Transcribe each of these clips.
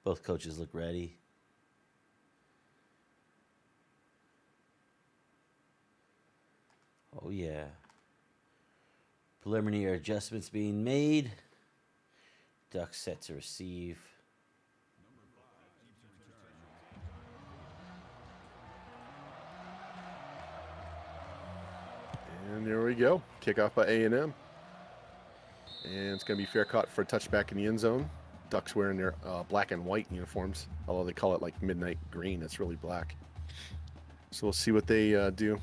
Both coaches look ready. Oh, yeah. Preliminary adjustments being made. Ducks set to receive. And there we go. Kickoff by A&M. And it's going to be fair caught for a touchback in the end zone. Ducks wearing their black and white uniforms, although they call it like midnight green. It's really black. So we'll see what they do.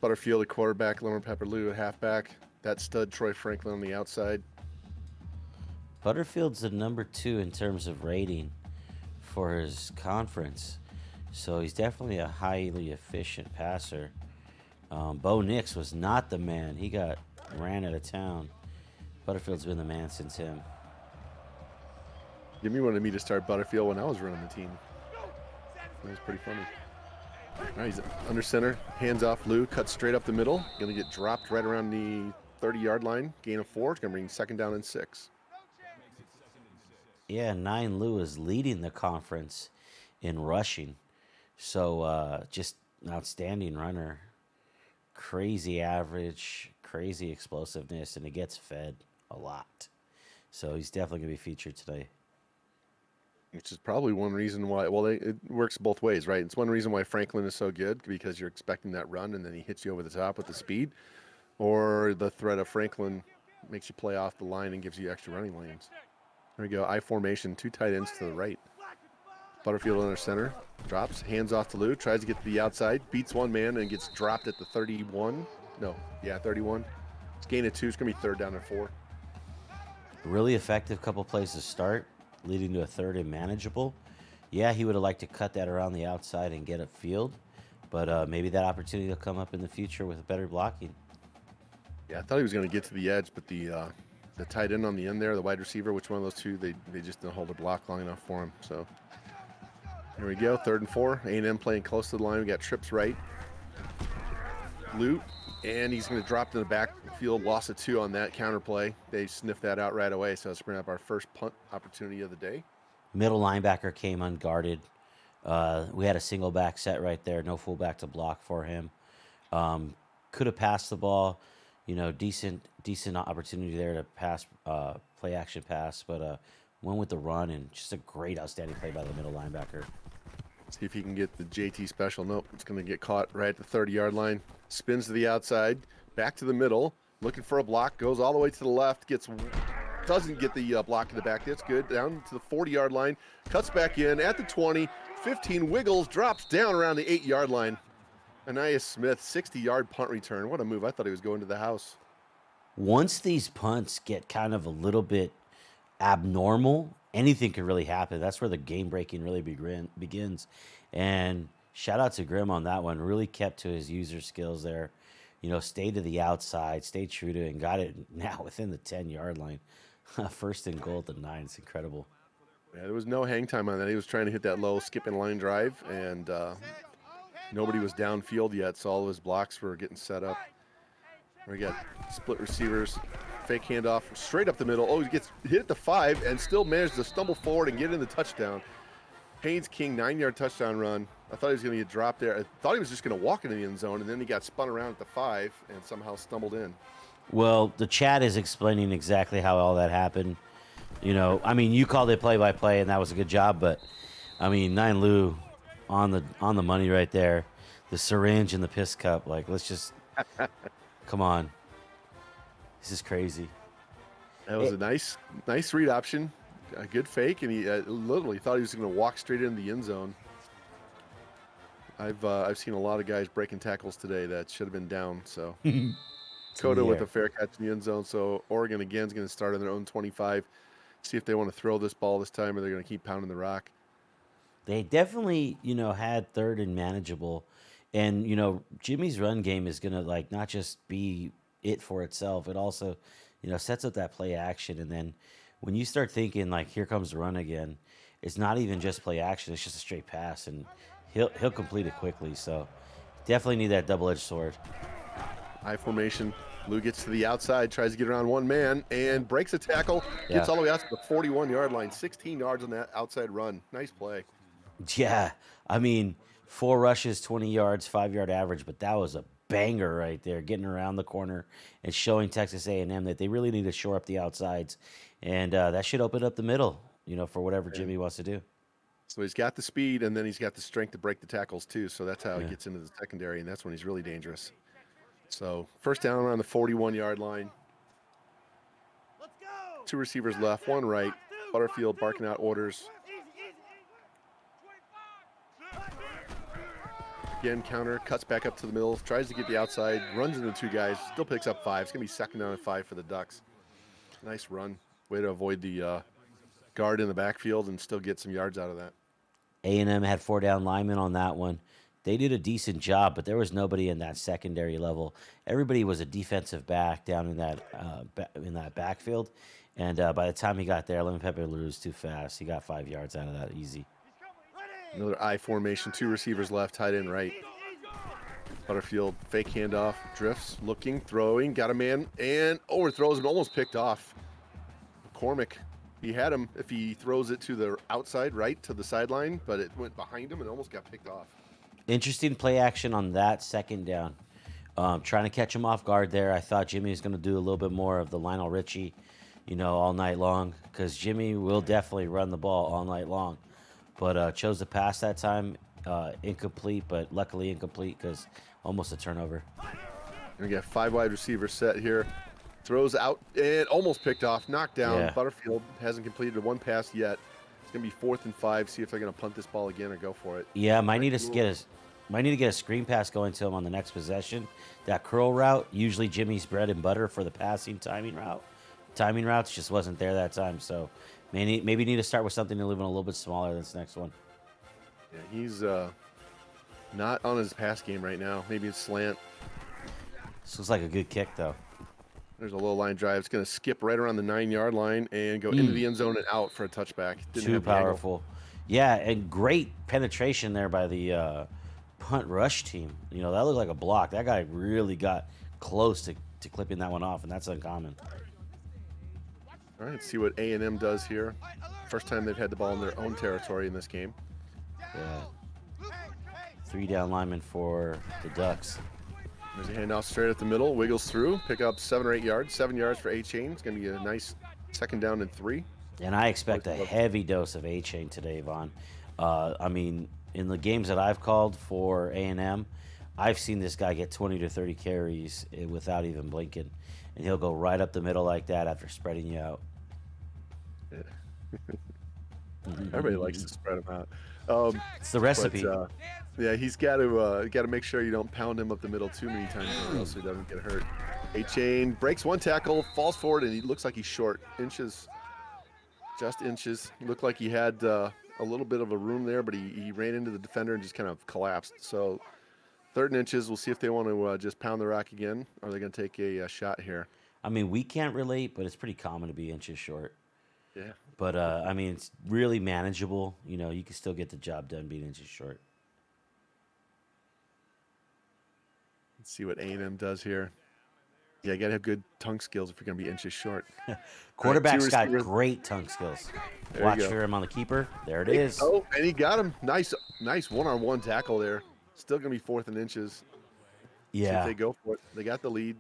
Butterfield, a quarterback, Lemon Pepper Lou, a halfback. That stud, Troy Franklin, on the outside. Butterfield's the number 2 in terms of rating for his conference. So he's definitely a highly efficient passer. Bo Nix was not the man. He got ran out of town. Butterfield's been the man since him. Jimmy wanted me to start Butterfield when I was running the team. That was pretty funny. All right, he's under center, hands off Lou, cuts straight up the middle. Going to get dropped right around the 30-yard line. Gain of 4. It's going to bring 2nd down and 6. Yeah, 9 Lou is leading the conference in rushing. So just an outstanding runner. Crazy average, crazy explosiveness, and he gets fed a lot. So he's definitely going to be featured today. Which is probably one reason why, well, it works both ways, right? It's one reason why Franklin is so good, because you're expecting that run and then he hits you over the top with the speed. Or the threat of Franklin makes you play off the line and gives you extra running lanes. There we go, I formation, 2 tight ends to the right. Butterfield under center, drops, hands off to Lou, tries to get to the outside, beats one man and gets dropped at the 31. No, yeah, 31. It's gain of 2, it's going to be 3rd down and 4. Really effective couple plays to start, leading to a 3rd and manageable. Yeah, he would have liked to cut that around the outside and get upfield, but maybe that opportunity will come up in the future with better blocking. Yeah, I thought he was going to get to the edge, but the tight end on the end there, the wide receiver, which one of those two, they just didn't hold the block long enough for him. So here we go, 3rd and 4. A&M playing close to the line. We got trips right. Lute, and he's going to drop to the backfield. Loss of 2 on that counter play. They sniffed that out right away, so let's bring up our first punt opportunity of the day. Middle linebacker came unguarded. We had a single back set right there, no fullback to block for him. Could have passed the ball, decent opportunity there to pass, play action pass, but went with the run and just a great, outstanding play by the middle linebacker. See if he can get the JT special. Nope, it's going to get caught right at the 30-yard line. Spins to the outside, back to the middle, looking for a block, goes all the way to the left, doesn't get the block in the back. That's good. Down to the 40-yard line, cuts back in at the 20, 15, wiggles, drops down around the 8-yard line. Anais Smith, 60-yard punt return. What a move. I thought he was going to the house. Once these punts get kind of a little bit abnormal, anything could really happen. That's where the game breaking really begins. And shout out to Grim on that one. Really kept to his user skills there. Stayed to the outside, stayed true to it, and got it now within the 10-yard line. 1st and goal at the 9. It's incredible. Yeah, there was no hang time on that. He was trying to hit that low skipping line drive, and nobody was downfield yet, so all of his blocks were getting set up. We got split receivers, fake handoff, straight up the middle. Oh, he gets hit at the 5 and still managed to stumble forward and get in the touchdown. Haynes King, 9-yard touchdown run. I thought he was going to get dropped there. I thought he was just going to walk into the end zone, and then he got spun around at the 5 and somehow stumbled in. Well, the chat is explaining exactly how all that happened. You called it play-by-play, and that was a good job, but, 9 Lou on the money right there. The syringe and the piss cup. Let's just... Come on. This is crazy. That was a nice read option. A good fake, and he literally thought he was going to walk straight into the end zone. I've seen a lot of guys breaking tackles today that should have been down. So Coda with a fair catch in the end zone. So Oregon again is going to start on their own 25. See if they want to throw this ball this time, or they're going to keep pounding the rock. They definitely, had 3rd and manageable. And, Jimmy's run game is going to, not just be it for itself. It also, sets up that play action. And then when you start thinking, here comes the run again, it's not even just play action. It's just a straight pass. And he'll complete it quickly. So definitely need that double-edged sword. I formation, Lou gets to the outside, tries to get around one man, and breaks a tackle. Gets Yeah. all the way out to the 41-yard line. 16 yards on that outside run. Nice play. Yeah. I mean, 4 rushes, 20 yards, 5 yard average, but that was a banger right there, getting around the corner and showing Texas A&M that they really need to shore up the outsides, and that should open up the middle, for whatever Yeah. Jimmy wants to do. So he's got the speed, and then he's got the strength to break the tackles too. So that's how he Yeah. gets into the secondary, and that's when he's really dangerous. So first down around the 41-yard line. 2 receivers left, 1 right. Butterfield barking out orders. Again, counter, cuts back up to the middle, tries to get the outside, runs into 2 guys, still picks up 5. It's going to be second down and 5 for the Ducks. Nice run. Way to avoid the guard in the backfield and still get some yards out of that. A&M had 4 down linemen on that one. They did a decent job, but there was nobody in that secondary level. Everybody was a defensive back down in that backfield, and by the time he got there, Lemon Pepper was too fast. He got 5 yards out of that easy. Another I formation, 2 receivers left, tight end right. Butterfield fake handoff, drifts, looking, throwing, got a man, and overthrows him, almost picked off. McCormick, he had him if he throws it to the outside right to the sideline, but it went behind him and almost got picked off. Interesting play action on that second down. Trying to catch him off guard there. I thought Jimmy was going to do a little bit more of the Lionel Richie, all night long, because Jimmy will definitely run the ball all night long. But chose to pass that time, incomplete, but luckily incomplete because almost a turnover. We got 5 wide receivers set here. Throws out and almost picked off, knocked down. Yeah. Butterfield hasn't completed 1 pass yet. It's going to be 4th and 5. See if they're going to punt this ball again or go for it. Yeah, might need to get a screen pass going to him on the next possession. That curl route, usually Jimmy's bread and butter for the passing timing routes just wasn't there that time. So maybe need to start with something a little bit smaller than this next one. Yeah, he's not on his pass game right now. Maybe it's slant. This looks like a good kick though. There's a low line drive. It's going to skip right around the 9-yard line and go into the end zone and out for a touchback. Didn't Too have the angle. powerful. Yeah, and great penetration there by the punt rush team. That looked like a block. That guy really got close to clipping that one off, and that's uncommon. All right, let's see what A&M does here. First time they've had the ball in their own territory in this game. Yeah. 3 down linemen for the Ducks. There's a handoff straight up the middle, wiggles through, pick up 7 or 8 yards. 7 yards for A-Chain. It's going to be a nice second down and 3. And I expect a heavy dose of A-Chain today, Vaughn. I mean, in the games that I've called for A&M, I've seen this guy get 20 to 30 carries without even blinking. And he'll go right up the middle like that after spreading you out. Everybody likes to spread them out. It's the recipe. But, yeah, he's got to make sure you don't pound him up the middle too many times or else he doesn't get hurt. A-Chain breaks 1 tackle, falls forward, and he looks like he's short. Just inches. He looked like he had a little bit of a room there, but he ran into the defender and just kind of collapsed. So 3rd and inches. We'll see if they want to just pound the rock again, or are they going to take a shot here? I mean, we can't relate, but it's pretty common to be inches short. Yeah. But, I mean, it's really manageable. You can still get the job done being inches short. Let's see what A&M does here. Yeah, you got to have good tongue skills if you're going to be inches short. Quarterback's got receivers. great tongue skills. There you Watch go. for him on the keeper. There it is. Oh, and he got him. Nice one-on-one tackle there. Still going to be 4th and inches. See if Yeah. they go for it. They got the lead.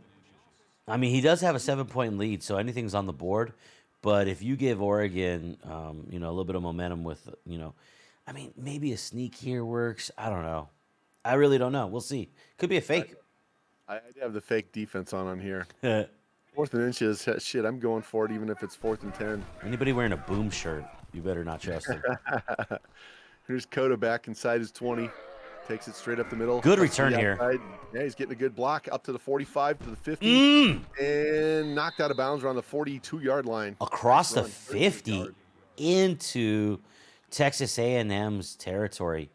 I mean, he does have a 7-point lead, so anything's on the board. But if you give Oregon, a little bit of momentum with, I mean, maybe a sneak here works. I don't know. I really don't know. We'll see. Could be a fake. I have the fake defense on here. 4th and inches. Shit, I'm going for it even if it's 4th and 10. Anybody wearing a boom shirt, you better not trust him. Here's Coda back inside his 20. Takes it straight up the middle. Good Cuts to return the here. outside. Yeah, he's getting a good block up to the 45 to the 50. And knocked out of bounds around the 42-yard line. Across the Nice run, 50 yard. into Texas A&M's territory.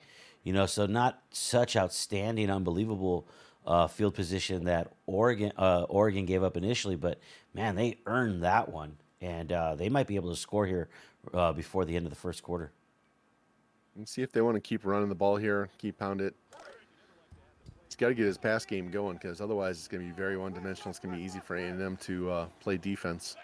So not such outstanding, unbelievable field position that Oregon gave up initially, but man, they earned that one, and they might be able to score here before the end of the first quarter. Let's see if they want to keep running the ball here, keep pound it. He's got to get his pass game going because otherwise it's going to be very one-dimensional. It's going to be easy for A&M to play defense.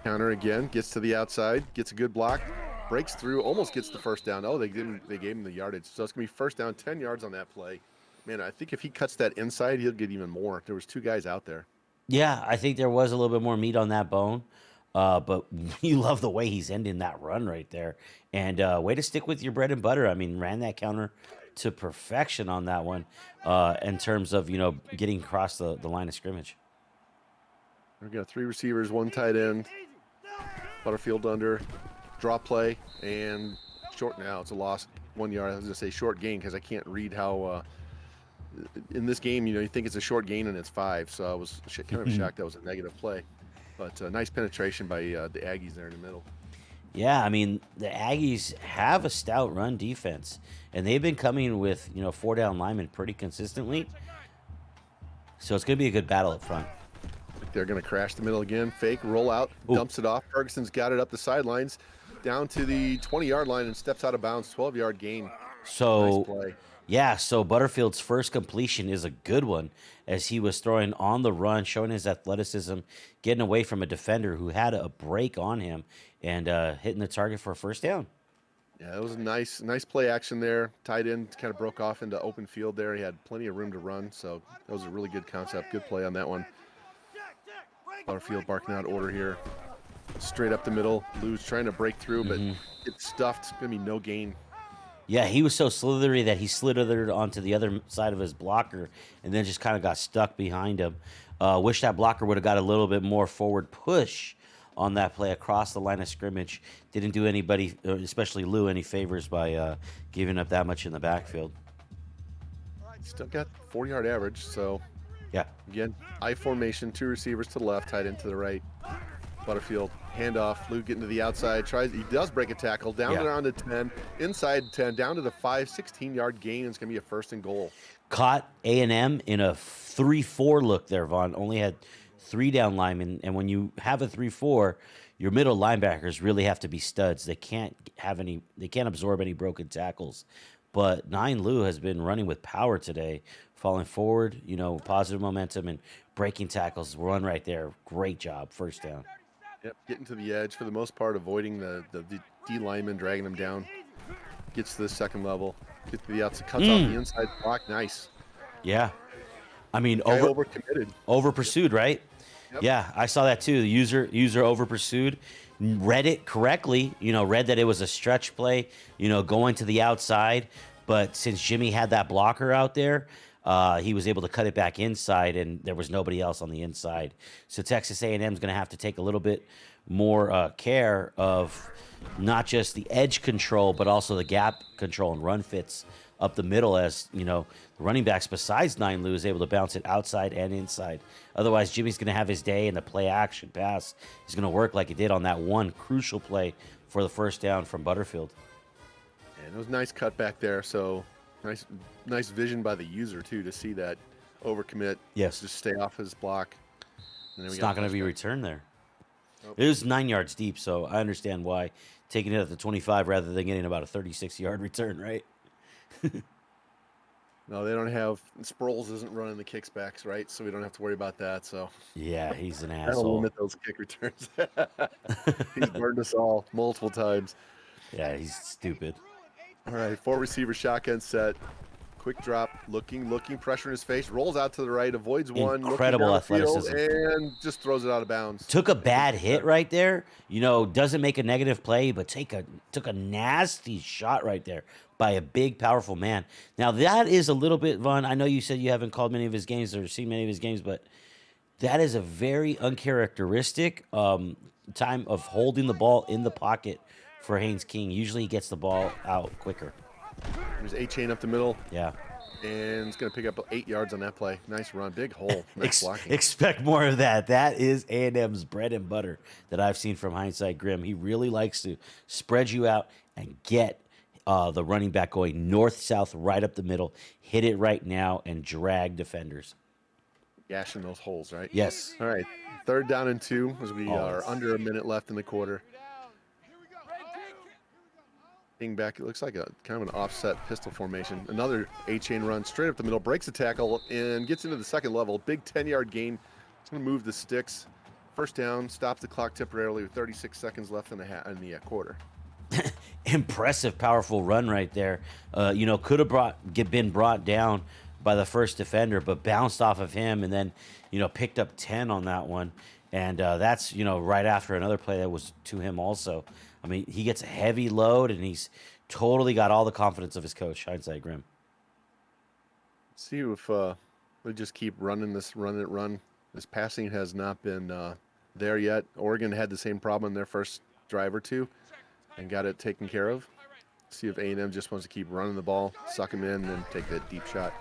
Counter again, gets to the outside, gets a good block, breaks through, almost gets the first down. Oh, they gave him the yardage. So it's going to be first down, 10 yards on that play. Man, I think if he cuts that inside, he'll get even more. There was 2 guys out there. Yeah, I think there was a little bit more meat on that bone. But you love the way he's ending that run right there. And way to stick with your bread and butter. I mean, ran that counter to perfection on that one in terms of, getting across the line of scrimmage. We've got 3 receivers, 1 tight end. Butterfield under, draw play, and short now. It's a loss, 1 yard. I was going to say short gain because I can't read how in this game, you think it's a short gain and it's 5. So I was kind of shocked that was a negative play. But nice penetration by the Aggies there in the middle. Yeah, I mean, the Aggies have a stout run defense, and they've been coming with, 4 down linemen pretty consistently. So it's going to be a good battle up front. They're going to crash the middle again. Fake, roll out, dumps it off. Ferguson's got it up the sidelines, down to the 20-yard line and steps out of bounds. 12-yard gain. So, nice play. Yeah, so Butterfield's first completion is a good one as he was throwing on the run, showing his athleticism, getting away from a defender who had a break on him and hitting the target for a first down. Yeah, it was a nice play action there. Tight end kind of broke off into open field there. He had plenty of room to run, so that was a really good concept. Good play on that one. Butterfield barking out order here. Straight up the middle. Lou's trying to break through, but it's stuffed. It's going to be no gain. Yeah, he was so slithery that he slithered onto the other side of his blocker and then just kind of got stuck behind him. Wish that blocker would have got a little bit more forward push on that play across the line of scrimmage. Didn't do anybody, especially Lou, any favors by giving up that much in the backfield. Still got 40-yard average, so yeah. Again, I formation, 2 receivers to the left, tight end to the right. Butterfield, handoff, Lou getting to the outside, he does break a tackle, down around to 10, inside 10, down to the 5, 16-yard gain, and it's going to be a first and goal. Caught A&M in a 3-4 look there, Vaughn. Only had 3 down linemen, and when you have a 3-4, your middle linebackers really have to be studs. They can't absorb any broken tackles. But 9 Lou has been running with power today, falling forward, positive momentum and breaking tackles. Run right there. Great job. First down. Yep, getting to the edge for the most part, avoiding the D lineman, dragging him down. Gets to the second level. Gets to the outside, cuts off the inside block. Nice. Yeah. I mean, over pursued, right? Yep. Yeah, I saw that too. The user over pursued. Read it correctly, read that it was a stretch play, going to the outside. But since Jimmy had that blocker out there, he was able to cut it back inside, and there was nobody else on the inside. So Texas A&M is going to have to take a little bit more care of not just the edge control, but also the gap control and run fits up the middle as, the running backs besides 9 Lou is able to bounce it outside and inside. Otherwise, Jimmy's going to have his day, and the play action pass is going to work like it did on that one crucial play for the first down from Butterfield. And it was a nice cut back there, so nice vision by the user, too, to see that overcommit. Yes. Just stay off his block. And then it's not going to be returned there. Nope. It was 9 yards deep, so I understand why taking it at the 25 rather than getting about a 36-yard return, right? No, they don't have Sproles isn't running the kicks backs, right? So we don't have to worry about that. So yeah, he's an asshole. asshole. Limit those kick returns. He's burned us all multiple times. Yeah, he's stupid. All right, 4 receiver shotgun set. Quick drop, looking, pressure in his face, rolls out to the right, avoids one, incredible athleticism, and just throws it out of bounds. Took a bad hit right there. Doesn't make a negative play, but took a nasty shot right there by a big, powerful man. Now that is a little bit, Vaughn. I know you said you haven't called many of his games or seen many of his games, but that is a very uncharacteristic time of holding the ball in the pocket for Haynes King. Usually he gets the ball out quicker. There's A-chain up the middle. Yeah. And it's going to pick up 8 yards on that play. Nice run. Big hole. Nice blocking. Expect more of that. That is A&M's bread and butter that I've seen from Hindsight Grim. He really likes to spread you out and get the running back going north-south right up the middle. Hit it right now and drag defenders. Gashing those holes, right? Yes. All right. 3rd down and 2 as we are under a minute left in the quarter. King back. It looks like a kind of an offset pistol formation. Another A-chain run straight up the middle, breaks the tackle, and gets into the second level. Big 10-yard gain. It's going to move the sticks. First down, stops the clock temporarily with 36 seconds left in the quarter. Impressive, powerful run right there. Could have been brought down by the first defender, but bounced off of him and then, picked up 10 on that one. And that's, right after another play that was to him also. I mean, he gets a heavy load and he's totally got all the confidence of his coach, Hindsight Grim. See if they just keep running this run. This passing has not been there yet. Oregon had the same problem in their first drive or two and got it taken care of. See if A&M just wants to keep running the ball, suck him in, and take that deep shot.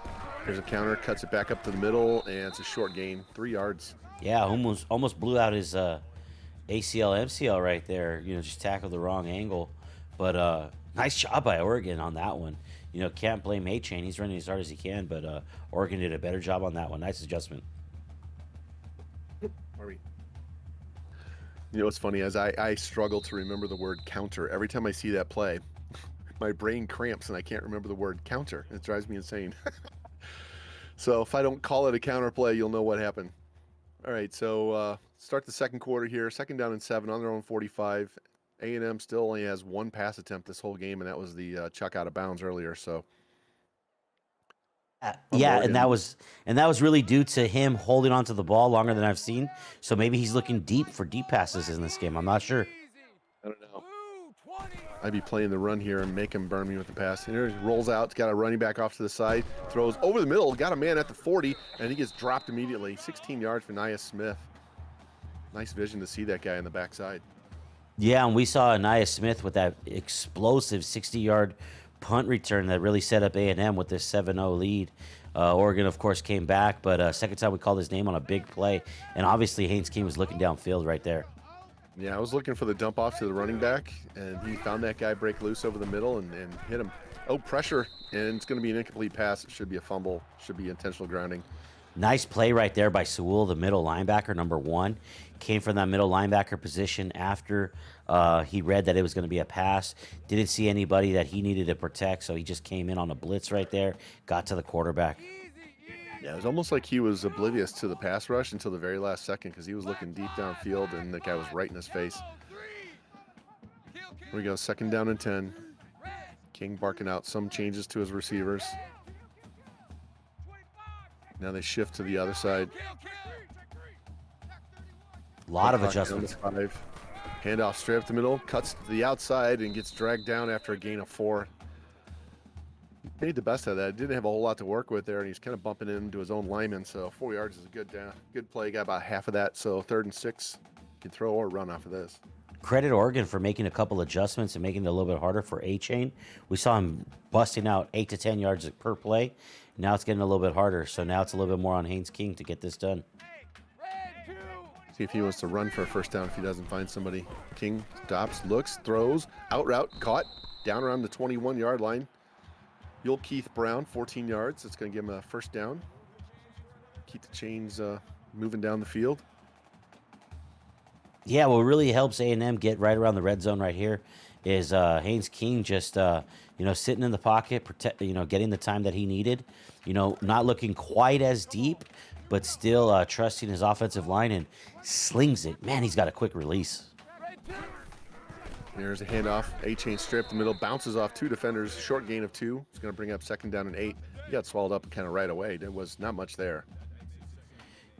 Here's a counter, cuts it back up to the middle, and it's a short gain, 3 yards. Yeah, almost blew out his ACL, MCL right there. Just tackled the wrong angle. But nice job by Oregon on that one. Can't blame A-Chain. He's running as hard as he can, but Oregon did a better job on that one. Nice adjustment. What's funny is I struggle to remember the word counter. Every time I see that play, my brain cramps and I can't remember the word counter. It drives me insane. So if I don't call it a counter play, you'll know what happened. All right, so start the second quarter here. 2nd down and 7 on their own 45. A&M still only has 1 pass attempt this whole game, and that was the chuck out of bounds earlier. So yeah, and that was really due to him holding onto the ball longer than I've seen. So maybe he's looking deep for deep passes in this game. I'm not sure. I don't know. I'd be playing the run here and make him burn me with the pass. And here he rolls out, got a running back off to the side, throws over the middle, got a man at the 40, and he gets dropped immediately. 16 yards for Nia Smith. Nice vision to see that guy on the backside. Yeah, and we saw Nia Smith with that explosive 60-yard punt return that really set up A&M with this 7-0 lead. Oregon, of course, came back, but second time we called his name on a big play, and obviously Haynes King was looking downfield right there. Yeah, I was looking for the dump off to the running back, and he found that guy break loose over the middle and hit him. Oh, pressure, and it's going to be an incomplete pass. It should be a fumble, should be intentional grounding. Nice play right there by Sewell, the middle linebacker, number 1. Came from that middle linebacker position after he read that it was going to be a pass. Didn't see anybody that he needed to protect, so he just came in on a blitz right there, got to the quarterback. Yeah, it was almost like he was oblivious to the pass rush until the very last second because he was looking deep downfield and the guy was right in his face. Here we go, 2nd down and 10. King barking out some changes to his receivers. Now they shift to the other side. A lot of adjustments. 5. Handoff straight up the middle, cuts to the outside and gets dragged down after a gain of 4. He made the best of that. Didn't have a whole lot to work with there, and he's kind of bumping into his own lineman. So 4 yards is a good play. Got about half of that. So 3rd and 6, you can throw or run off of this. Credit Oregon for making a couple adjustments and making it a little bit harder for A-Chain. We saw him busting out 8 to 10 yards per play. Now it's getting a little bit harder. So now it's a little bit more on Haynes King to get this done. See if he wants to run for a first down if he doesn't find somebody. King stops, looks, throws, out route, caught, down around the 21-yard line. You'll Keith Brown, 14 yards. It's going to give him a first down. Keep the chains moving down the field. Yeah, what really helps A&M get right around the red zone right here is Haynes King just sitting in the pocket, getting the time that he needed. Not looking quite as deep, but still trusting his offensive line and slings it. Man, he's got a quick release. There's a handoff. A-chain straight up the middle, bounces off 2 defenders, short gain of 2. It's going to bring up 2nd down and 8. He got swallowed up kind of right away. There was not much there.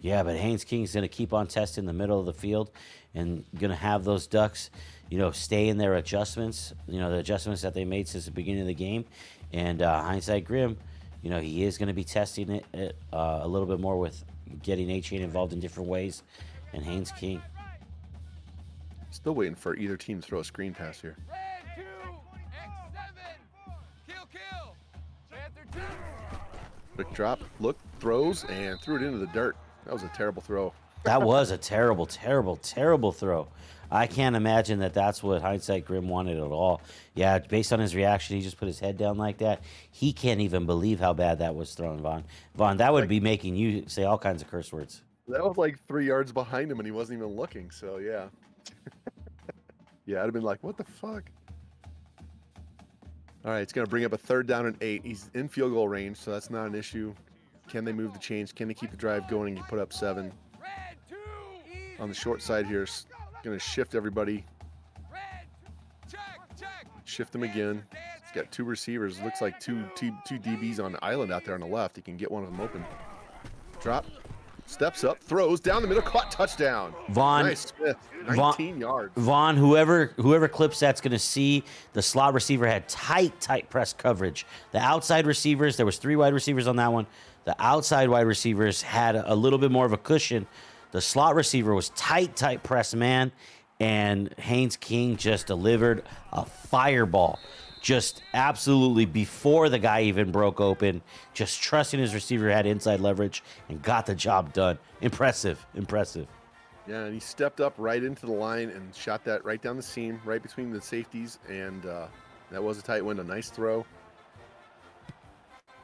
Yeah, but Haynes King's going to keep on testing the middle of the field and going to have those Ducks, stay in their adjustments, the adjustments that they made since the beginning of the game. And Hindsight Grim, he is going to be testing it a little bit more with getting A-Chain involved in different ways and Haynes King. Still waiting for either team to throw a screen pass here. Quick drop, look, throws, and threw it into the dirt. That was a terrible throw. That was a terrible, terrible, terrible throw. I can't imagine that that's what Hindsight Grim wanted at all. Yeah, based on his reaction, he just put his head down like that. He can't even believe how bad that was thrown, Vaughn. Vaughn, that would be making you say all kinds of curse words. That was like 3 yards behind him, and he wasn't even looking, so yeah. Yeah, I'd have been like, what the fuck? All right, it's going to bring up a 3rd down and 8. He's in field goal range, so that's not an issue. Can they move the chains? Can they keep the drive going and put up 7? On the short side here, going to shift everybody. Shift them again. He's got 2 receivers. Looks like two DBs on the island out there on the left. He can get one of them open. Drop. Steps up, throws down the middle, caught, touchdown. Vaughn, Nice, Smith, 19 yards. Vaughn, whoever clips that's going to see the slot receiver had tight press coverage. The outside receivers, there was 3 wide receivers on that one. The outside wide receivers had a little bit more of a cushion. The slot receiver was tight press man, and Haynes King just delivered a fireball. Just absolutely before the guy even broke open, just trusting his receiver had inside leverage and got the job done. Impressive. Yeah, and he stepped up right into the line and shot that right down the seam, right between the safeties, and that was a tight window. Nice throw.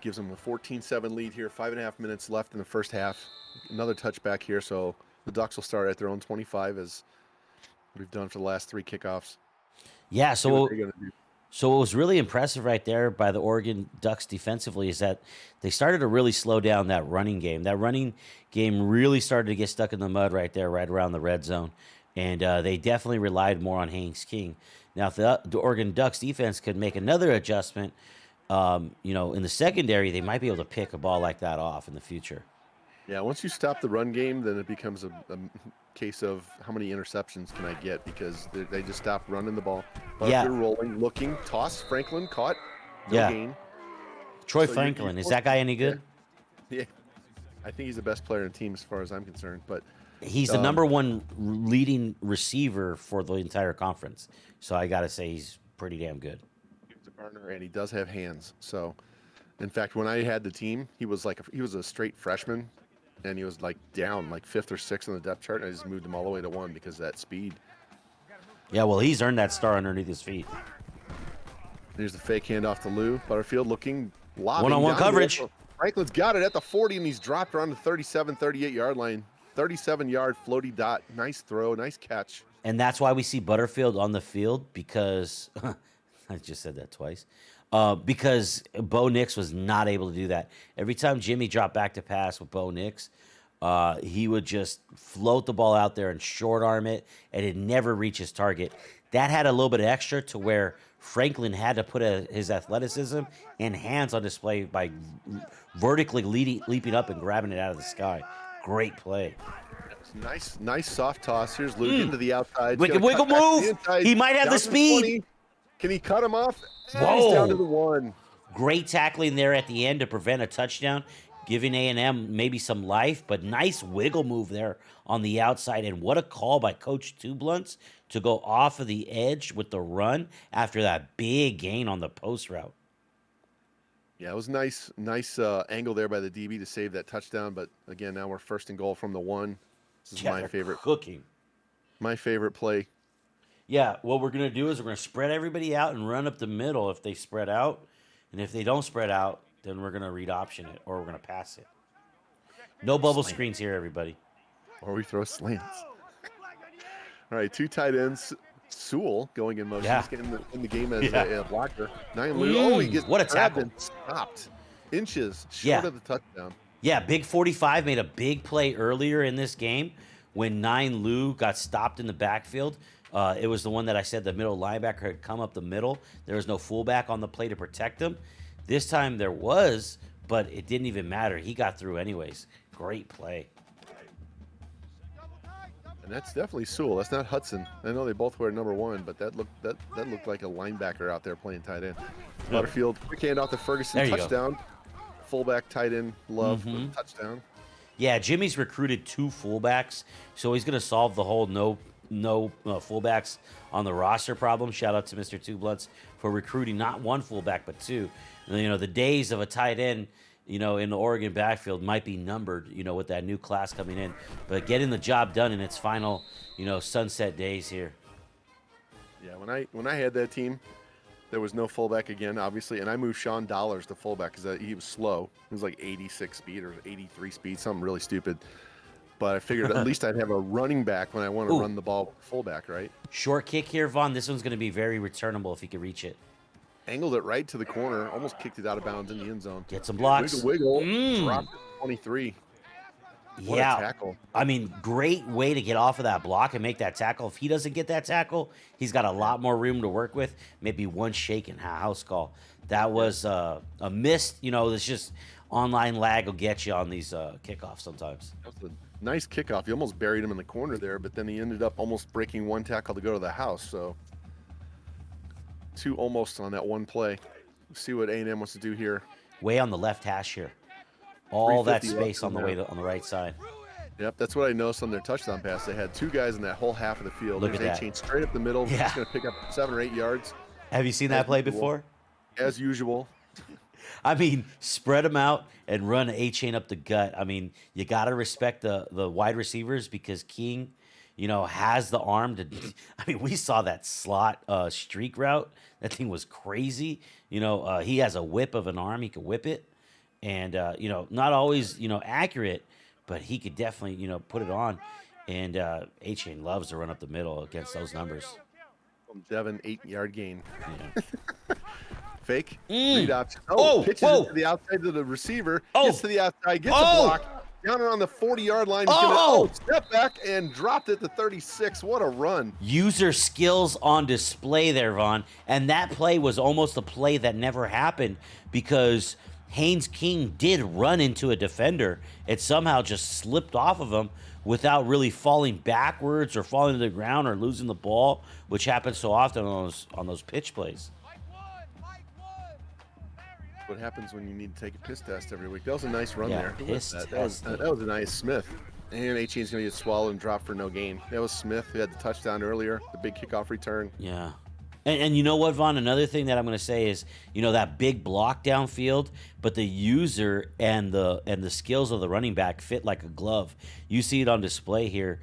Gives them a 14-7 lead here. 5.5 minutes left in the first half. Another touchback here, so the Ducks will start at their own 25 as we've done for the last 3 kickoffs. Yeah, See what they're gonna do. So what was really impressive right there by the Oregon Ducks defensively is that they started to really slow down that running game. That running game really started to get stuck in the mud right there, right around the red zone. And they definitely relied more on Haynes King. Now, if the Oregon Ducks defense could make another adjustment, in the secondary, they might be able to pick a ball like that off in the future. Yeah, once you stop the run game, then it becomes a case of how many interceptions can I get, because they just stopped running the ball. But Yeah. if they're rolling, looking, toss, Franklin caught, no Yeah. gain. Troy So Franklin, is that guy any good? Yeah, I think he's the best player in the team as far as I'm concerned. But He's the number 1 leading receiver for the entire conference. So I got to say he's pretty damn good. he's a burner, and he does have hands. So, in fact, when I had the team, he was a straight freshman, and he was like down like 5th or 6th on the depth chart. And I just moved him all the way to 1 because of that speed. Yeah, well, he's earned that star underneath his feet. Here's the fake handoff to Lou. Butterfield looking, lobbing. One-on-one down the coverage. middle. Franklin's got it at the 40, and he's dropped around the 37, 38-yard line. 37-yard floaty dot. Nice throw, nice catch. And that's why we see Butterfield on the field, because I just said that twice. Because Bo Nix was not able to do that. Every time Jimmy dropped back to pass with Bo Nix, he would just float the ball out there and short arm it, and it never reach his target. That had a little bit of extra to where Franklin had to put his athleticism and hands on display by vertically leaping up and grabbing it out of the sky. Great play. Nice soft toss. Here's Lou getting to the outside. Wiggle Gonna cut back to move. the inside, He might have down the to speed. 20. Can he cut him off? Whoa. He's down to the 1. Great tackling there at the end to prevent a touchdown, giving A&M maybe some life, but nice wiggle move there on the outside. And what a call by Coach Two Blunts to go off of the edge with the run after that big gain on the post route. Yeah, it was nice angle there by the DB to save that touchdown. But again, now we're 1st and goal from the 1. This is my they're favorite. Cooking. My favorite play. Yeah, what we're going to do is we're going to spread everybody out and run up the middle if they spread out. And if they don't spread out, then we're going to read option it or we're going to pass it. No bubble screens here, everybody. Or we throw slants. All right, 2 tight ends. Sewell going in motion. Yeah. He's getting in the game as Yeah. a blocker. Lou. He gets What a grabbed tackle. and stopped. Inches short Yeah. of the touchdown. Yeah, Big 45 made a big play earlier in this game when 9 Lou got stopped in the backfield. It was the one that I said the middle linebacker had come up the middle. There was no fullback on the play to protect him. This time there was, but it didn't even matter. He got through anyways. Great play. And that's definitely Sewell. That's not Hudson. I know they both wear number 1, but that looked like a linebacker out there playing tight end. Butterfield, quick hand off to Ferguson, There you go. touchdown. Fullback tight end Love with a touchdown. Yeah, Jimmy's recruited 2 fullbacks, so he's going to solve the whole no fullbacks on the roster problem. Shout out to Mr. Two Blunts for recruiting not 1 fullback but 2. The days of a tight end, in the Oregon backfield might be numbered, with that new class coming in. But getting the job done in its final, sunset days here. Yeah, when I had that team, there was no fullback again, obviously, and I moved Sean Dollars to fullback because he was slow. He was like 86 speed or 83 speed, something really stupid. But I figured at least I'd have a running back when I want to run the ball fullback, right? Short kick here, Vaughn. This one's going to be very returnable if he can reach it. Angled it right to the corner, almost kicked it out of bounds in the end zone. Get some blocks. Wiggle, dropped it 23. What a Yeah. tackle. I mean, great way to get off of that block and make that tackle. If he doesn't get that tackle, he's got a lot more room to work with. Maybe one shake and house call. That was a missed, it's just online lag will get you on these kickoffs sometimes. That was a nice kickoff. He almost buried him in the corner there, but then he ended up almost breaking one tackle to go to the house. So 2 almost on that one play. Let's see what A&M wants to do here. Way on the left hash here. All that 350 space on the left in on the right side. Yep, that's what I noticed on their touchdown pass. They had 2 guys in that whole half of the field. Look at There's that. A-Chain straight up the middle. Yeah. He's going to pick up 7 or 8 yards. Have you seen that play before? As usual. I mean, spread them out and run A-Chain up the gut. I mean, you got to respect the wide receivers because King, has the arm to. I mean, we saw that slot streak route. That thing was crazy. He has a whip of an arm. He can whip it. And, not always, accurate, but he could definitely, put it on. And A-Chain loves to run up the middle against those numbers. Devin, 8-yard gain. Yeah. Fake. Read option. Pitches it to the outside of the receiver. Gets to the outside. Gets a block. Down around the 40-yard line. He's gonna step back and dropped it to 36. What a run. User skills on display there, Vaughn. And that play was almost a play that never happened because Haynes King did run into a defender. It somehow just slipped off of him without really falling backwards or falling to the ground or losing the ball, which happens so often on those pitch plays. What happens when you need to take a piss test every week? That was a nice run there. Piss That test. was a nice Smith. And A-Chain's going to get swallowed and dropped for no gain. That was Smith who had the touchdown earlier, the big kickoff return. Yeah. And you know what, Vaughn? Another thing that I'm going to say is, that big block downfield, but the user and the skills of the running back fit like a glove. You see it on display here.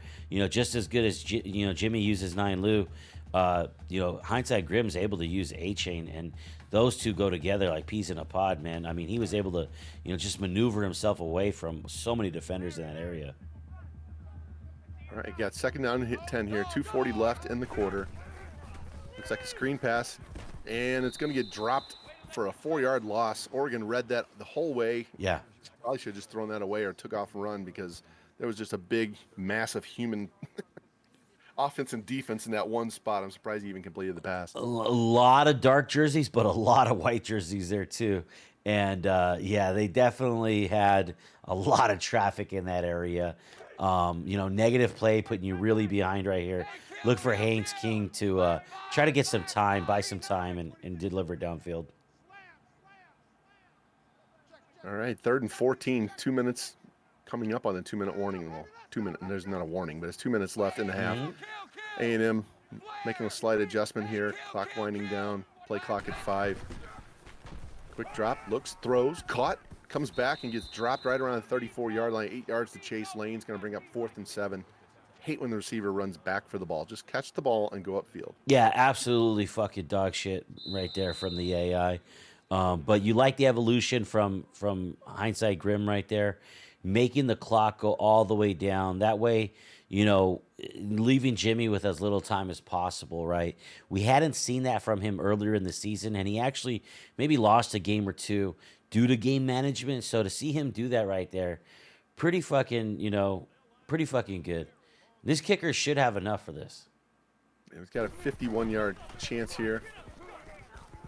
Just as good as Jimmy uses 9 Lou. Hindsight Grimm's able to use A-Chain, and those two go together like peas in a pod, man. I mean, he was able to, just maneuver himself away from so many defenders in that area. All right, got second down and hit 10 here. 2:40 left in the quarter. Looks like a screen pass, and it's going to get dropped for a 4-yard loss. Oregon read that the whole way. Yeah. Probably should have just thrown that away or took off and run because there was just a big, massive human offense and defense in that one spot. I'm surprised he even completed the pass. A lot of dark jerseys, but a lot of white jerseys there too. And they definitely had a lot of traffic in that area. Negative play, putting you really behind right here. Look for Haynes King to try to get some time, buy some time, and deliver downfield. All right, 3rd and 14, 2 minutes coming up on the 2-minute warning. Well, 2 minutes, there's not a warning, but it's 2 minutes left in the half. A&M making a slight adjustment here. Clock winding down, play clock at 5. Quick drop, looks, throws, caught, comes back and gets dropped right around the 34-yard line. 8 yards to chase. Lane's going to bring up 4th and 7. Hate when the receiver runs back for the ball. Just catch the ball and go upfield. Yeah, absolutely fucking dog shit right there from the AI. But you like the evolution from Hindsight Grim right there, making the clock go all the way down. That way, leaving Jimmy with as little time as possible, right? We hadn't seen that from him earlier in the season, and he actually maybe lost a game or two due to game management. So to see him do that right there, pretty fucking good. This kicker should have enough for this. He's got a 51-yard chance here.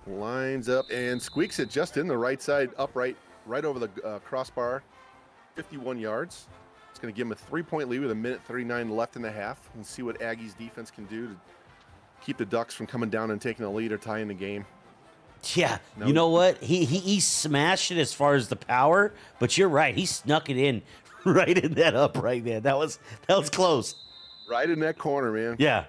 Lines up and squeaks it just in the right side, upright, right over the crossbar. 51 yards. It's going to give him a 3-point lead with 1:39 left in the half. And see what Aggies defense can do to keep the Ducks from coming down and taking the lead or tying the game. Yeah, you know what? He smashed it as far as the power, but you're right. He snuck it in right in that upright, man. That was close. Right in that corner, man. Yeah.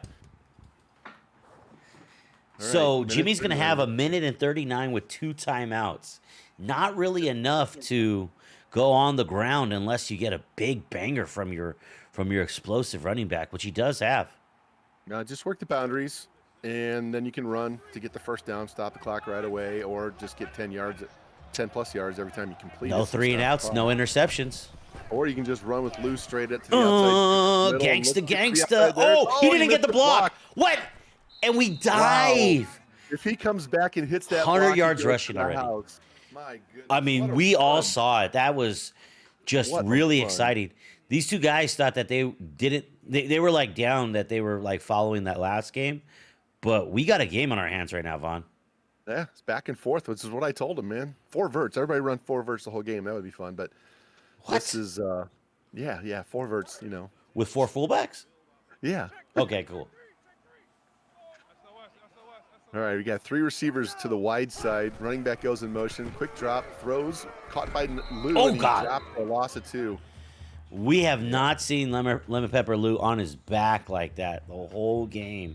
So right, Jimmy's going to have 1:39 with 2 timeouts. Not really enough to go on the ground unless you get a big banger from your explosive running back, which he does have. Just work the boundaries, and then you can run to get the first down, stop the clock right away, or just get 10 plus yards every time you complete. No 3 and outs, no interceptions. Or you can just run with loose straight up to the outside. Gangsta. Oh, he didn't get the block. What? And we dive. Wow. If he comes back and hits that 100 block, he yards goes to rushing the already. house. My goodness. I mean, what a we all run. saw it. That was just What a really run. exciting. These two guys thought that they didn't. They were like down that they were like following that last game, but we got a game on our hands right now, Vaughn. Yeah, it's back and forth, which is what I told him, man. 4 verts. Everybody run 4 verts the whole game. That would be fun. But this What? is, yeah, 4 verts, With 4 fullbacks? Yeah. Okay, cool. All right, we got 3 receivers to the wide side. Running back goes in motion. Quick drop, throws, caught by Lou. Oh, and he God. dropped a loss of 2. We have not seen Lemon Pepper Lou on his back like that the whole game.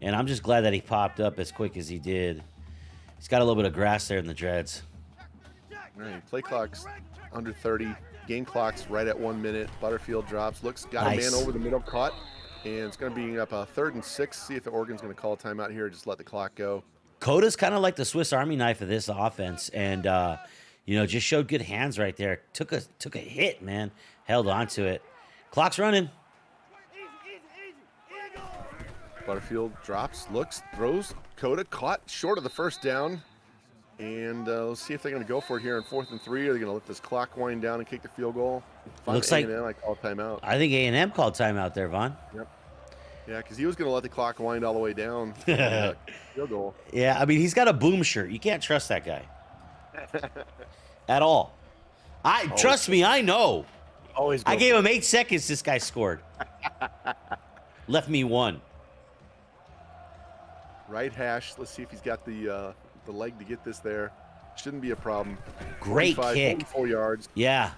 And I'm just glad that he popped up as quick as he did. He's got a little bit of grass there in the dreads. All right, play clock's under 30. Game clock's right at 1 minute. Butterfield drops, got Nice. a man over the middle, caught. And it's going to be up 3rd and 6. See if Oregon's going to call a timeout here. Just let the clock go. Coda's kind of like the Swiss Army knife of this offense, and just showed good hands right there. Took a hit, man. Held on to it. Clock's running. Butterfield drops, looks, throws. Coda caught short of the first down. And let's see if they're going to go for it here in 4th and 3. Are they going to let this clock wind down and kick the field goal? If I'm Looks like- A&M, I call timeout. I think A&M called timeout there, Vaughn. Yep. Yeah, because he was going to let the clock wind all the way down. for that field goal. Yeah, I mean, he's got a boom shirt. You can't trust that guy at all. Trust me, I know. Always. I go gave for him 8 seconds. This guy scored. Left me 1. it. Right hash. Let's see if he's got the leg to get this there. Shouldn't be a problem. Great 45, kick. 44 yards. Yeah.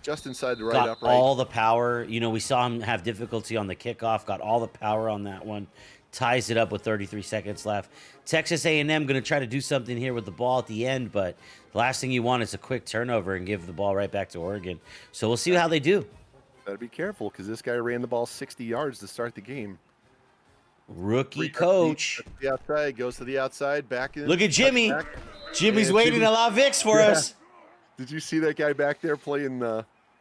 Just inside the right Got upright. all the power. We saw him have difficulty on the kickoff. Got all the power on that one. Ties it up with 33 seconds left. Texas A&M going to try to do something here with the ball at the end, but the last thing you want is a quick turnover and give the ball right back to Oregon. So we'll see how they do. Better be careful because this guy ran the ball 60 yards to start the game. Rookie coach. The outside goes to the outside. Back in. Look at Jimmy. Back. Jimmy's And waiting Jimmy- to allow Vicks for Yeah. us. Did you see that guy back there playing?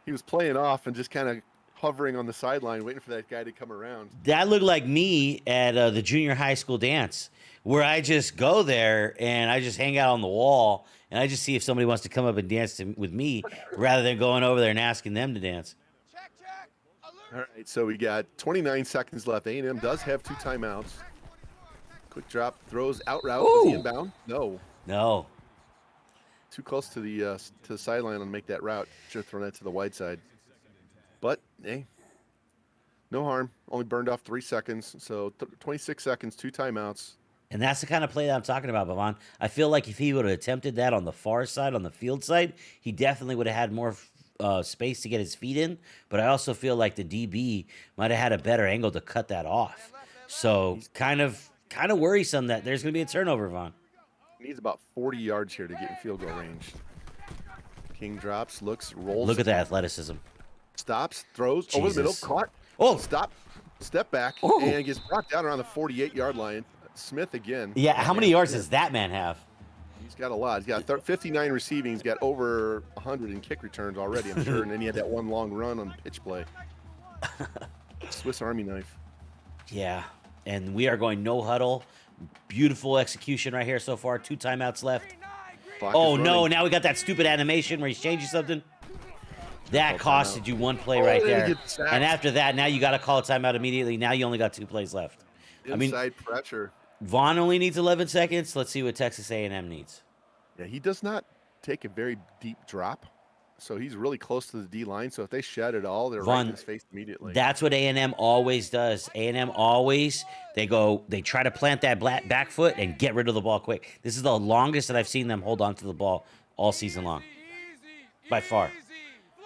He was playing off and just kind of hovering on the sideline, waiting for that guy to come around. That looked like me at the junior high school dance, where I just go there and I just hang out on the wall and I just see if somebody wants to come up and dance with me rather than going over there and asking them to dance. All right, so we got 29 seconds left. A&M does have 2 timeouts. Quick drop, throws out route. Is he Ooh. inbound? No, No. too close to the sideline and make that route. Should have thrown that to the wide side. But hey, no harm. Only burned off 3 seconds. So 26 seconds, 2 timeouts. And that's the kind of play that I'm talking about, Bavon. I feel like if he would have attempted that on the far side, on the field side, he definitely would have had more space to get his feet in. But I also feel like the DB might have had a better angle to cut that off. So kind of worrisome that there's going to be a turnover, Vaughn. Needs about 40 yards here to get in field goal range. King drops, looks, rolls. Look at the athleticism. Stops, throws over the middle, Jesus. caught. Oh. Stop, step back, Oh. and gets brought down around the 48-yard line. Smith again. Yeah, how many yards does that man have? He's got a lot. He's got 59 receiving. He's got over 100 in kick returns already, I'm sure. And then he had that one long run on pitch play. Swiss Army knife. Yeah, and we are going no huddle. Beautiful execution right here so far. 2 timeouts left. Clock Oh, is no, running. now we got that stupid animation where he's changing something. That Call costed timeout. you 1 play Oh, right then he there. gets sacked. And after that, now you got to call a timeout immediately. Now you only got 2 plays left. I mean, Inside pressure. Vaughn only needs 11 seconds. Let's see what Texas A&M needs. Yeah, he does not take a very deep drop. So he's really close to the D line. So if they shed it all, they're right Vaughn, in his face immediately. That's what A&M always does. A&M always, they try to plant that back foot and get rid of the ball quick. This is the longest that I've seen them hold on to the ball all season long. By far.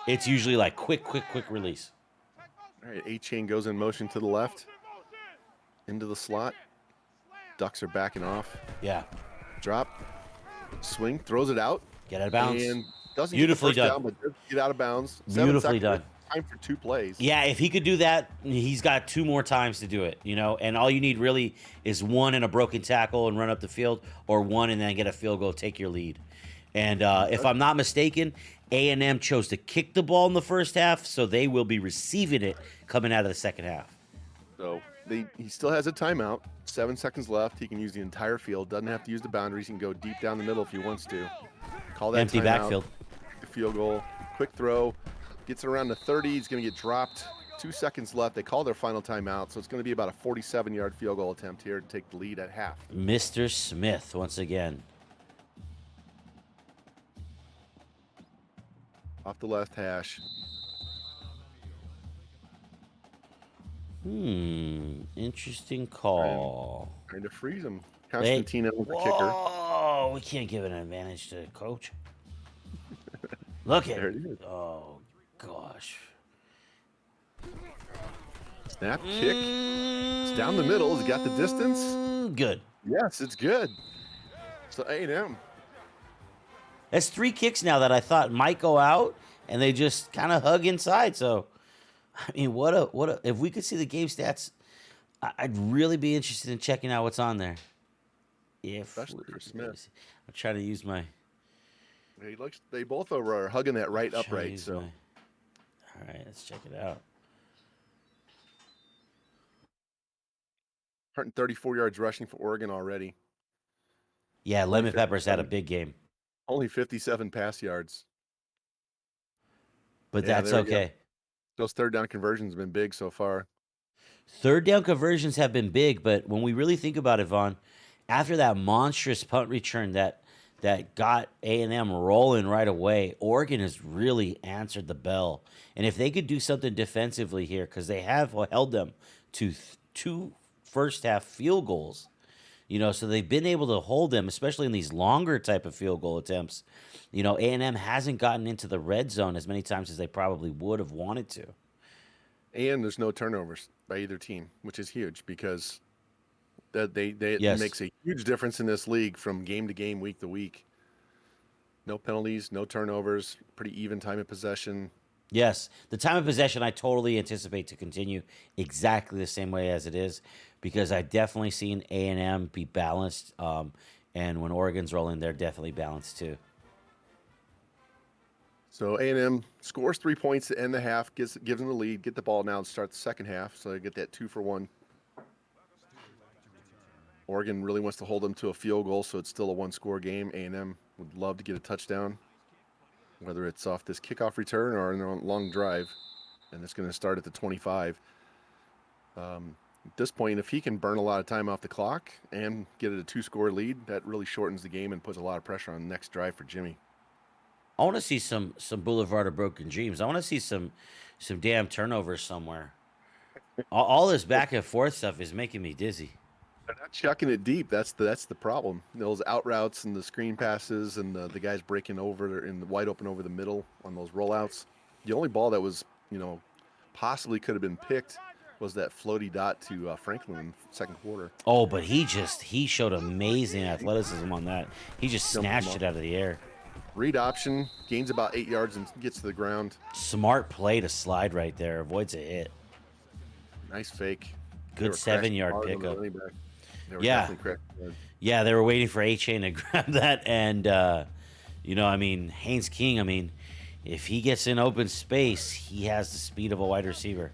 It's usually like quick release. All right, A-Chain goes in motion to the left. Into the slot. Ducks are backing off. Yeah. Drop. Swing. Throws it out. Get out of bounds. And doesn't Beautifully get the first done. down, but does get out of bounds. 7 Beautifully seconds. done. Time for 2 plays. Yeah, if he could do that, he's got 2 more times to do it, and all you need really is 1 and a broken tackle and run up the field, or 1 and then get a field goal, take your lead. And if I'm not mistaken, A&M chose to kick the ball in the first half, so they will be receiving it coming out of the second half. So he still has a timeout. 7 seconds left. He can use the entire field. Doesn't have to use the boundaries. He can go deep down the middle if he wants to. Call that Empty timeout. backfield. The field goal. Quick throw. Gets it around the 30. He's going to get dropped. 2 seconds left. They call their final timeout, so it's going to be about a 47-yard field goal attempt here to take the lead at half. Mr. Smith once again. Off the left hash. Interesting call. Trying to freeze him. Constantino, the kicker. Oh, we can't give an advantage to coach. Look at There it. it is. Oh, gosh. Snap, kick. It's down the middle. He's got the distance. Good. Yes, it's good. So A&M. That's 3 kicks now that I thought might go out, and they just kind of hug inside. So, I mean, what a if we could see the game stats, I'd really be interested in checking out what's on there. Especially for Smith. I'm trying to use my. They both are hugging that right trying to upright. use So my- all right, let's check it out. 134 yards rushing for Oregon already. Yeah, Lemon Peppers had a big game, Only 57 pass yards. but Yeah, that's there we go. okay. Those third down conversions have been big so far. Third down conversions have been big, but when we really think about it, Vaughn, after that monstrous punt return that got A&M rolling right away, Oregon has really answered the bell. And if they could do something defensively here, because they have held them to 2 first-half field goals, so they've been able to hold them, especially in these longer type of field goal attempts. A&M hasn't gotten into the red zone as many times as they probably would have wanted to. And there's no turnovers by either team, which is huge because it Yes. makes a huge difference in this league from game to game, week to week. No penalties, no turnovers, pretty even time of possession. Yes, the time of possession I totally anticipate to continue exactly the same way as it is, because I definitely seen A&M be balanced, and when Oregon's rolling, they're definitely balanced too. So A&M scores 3 points to end the half, gives them the lead, get the ball now and start the second half. So they get that 2-for-1. Oregon really wants to hold them to a field goal, so it's still a 1-score game. A&M would love to get a touchdown, whether it's off this kickoff return or in a long drive. And it's going to start at the 25. At this point, if he can burn a lot of time off the clock and get it a 2-score lead, that really shortens the game and puts a lot of pressure on the next drive for Jimmy. I want to see some Boulevard of Broken Dreams. I want to see some damn turnovers somewhere. All this back and forth stuff is making me dizzy. They're not chucking it deep. That's the problem. Those out routes and the screen passes and the guys breaking over in the wide open over the middle on those rollouts. The only ball that was, possibly could have been picked was that floaty dot to Franklin in the second quarter. Oh, but he showed amazing athleticism on that. He just snatched it out of the air. Read option, gains about 8 yards and gets to the ground. Smart play to slide right there. Avoids a hit. Nice fake. Good 7-yard pickup. They were Yeah. definitely crashing. Yeah, they were waiting for A-Chain to grab that. And, Haynes King, if he gets in open space, he has the speed of a wide receiver.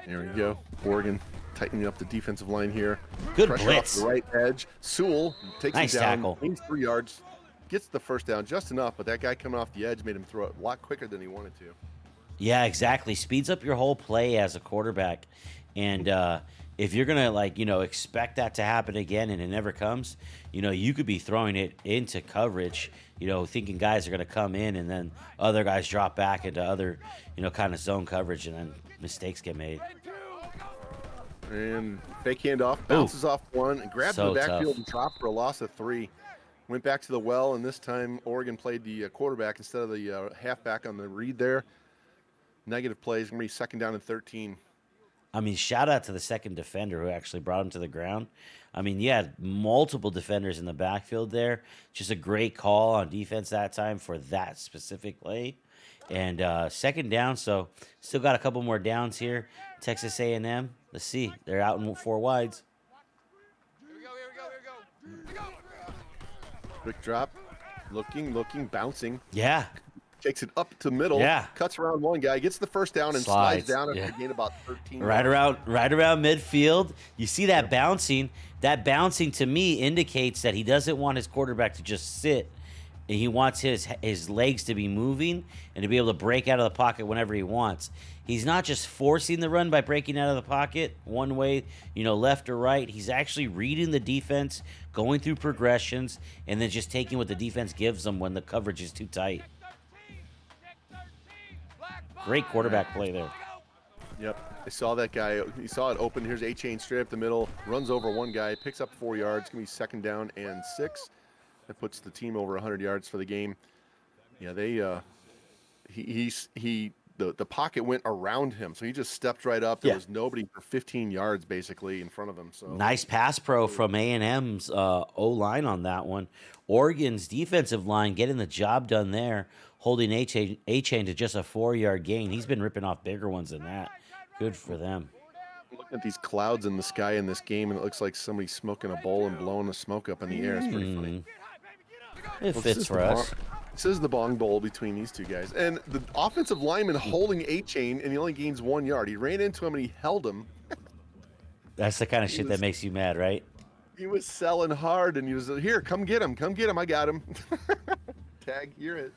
There we go. Oregon tightening up the defensive line here. Good Pressure blitz. off the right edge. Sewell takes Nice him down. tackle. Gains 3 yards. Gets the first down just enough, but that guy coming off the edge made him throw it a lot quicker than he wanted to. Yeah, exactly. Speeds up your whole play as a quarterback. And if you're going to, expect that to happen again and it never comes, you could be throwing it into coverage, thinking guys are going to come in and then other guys drop back into other, kind of zone coverage and then mistakes get made. And fake handoff, bounces off one, and grabs So the backfield tough. and dropped for a loss of 3. Went back to the well, and this time Oregon played the quarterback instead of the halfback on the read there. Negative plays, going to be second down and 13. Shout out to the second defender who actually brought him to the ground. You had multiple defenders in the backfield there. Just a great call on defense that time for that specific play. And second down, so still got a couple more downs here. Texas A&M, let's see. They're out in 4 wides. Quick drop, looking, bouncing. Yeah. takes it up to middle, Yeah. cuts around one guy, gets the first down, and slides Slides, down after yeah. a gain about 13 Right yards. around midfield. You see that bouncing. That bouncing to me indicates that he doesn't want his quarterback to just sit. And he wants his legs to be moving and to be able to break out of the pocket whenever he wants. He's not just forcing the run by breaking out of the pocket one way, left or right. He's actually reading the defense, going through progressions, and then just taking what the defense gives him when the coverage is too tight. Great quarterback play there. Yep, I saw that guy. He saw it open. Here's A-Chain straight up the middle, runs over one guy, picks up 4 yards. It's going to be second down and 6. That puts the team over 100 yards for the game. Yeah, the pocket went around him, so he just stepped right up. There was nobody for 15 yards basically in front of him. So nice pass pro from A&M's O-line on that one. Oregon's defensive line getting the job done there, holding A-Chain to just a 4-yard gain. He's been ripping off bigger ones than that. Good for them. Looking at these clouds in the sky in this game, and it looks like somebody's smoking a bowl and blowing the smoke up in the air. It's pretty funny. It fits for us. This is the bong bowl between these two guys. And the offensive lineman holding A-Chain, and he only gains 1 yard. He ran into him, and he held him. That's the kind of shit that makes you mad, right? He was selling hard, and he was, here, come get him. Come get him. I got him. Tag, you're it.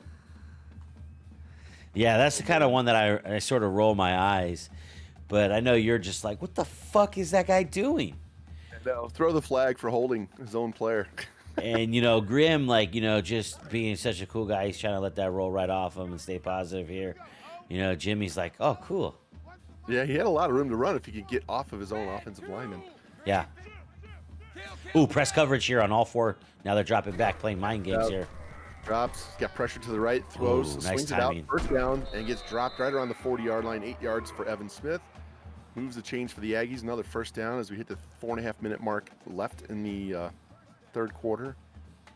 Yeah, that's the kind of one that I sort of roll my eyes. But I know you're just like, what the fuck is that guy doing? No, throw the flag for holding his own player. And, Grim, just being such a cool guy, he's trying to let that roll right off him and stay positive here. Jimmy's like, oh, cool. Yeah, he had a lot of room to run if he could get off of his own offensive lineman. Yeah. Ooh, press coverage here on all 4. Now they're dropping back, playing mind games here. Drops, got pressure to the right, throws, Ooh, swings nice timing. it out, first down, and gets dropped right around the 40-yard line, 8 yards for Evan Smith. Moves the chains for the Aggies, another first down as we hit the 4.5-minute mark left in the third quarter.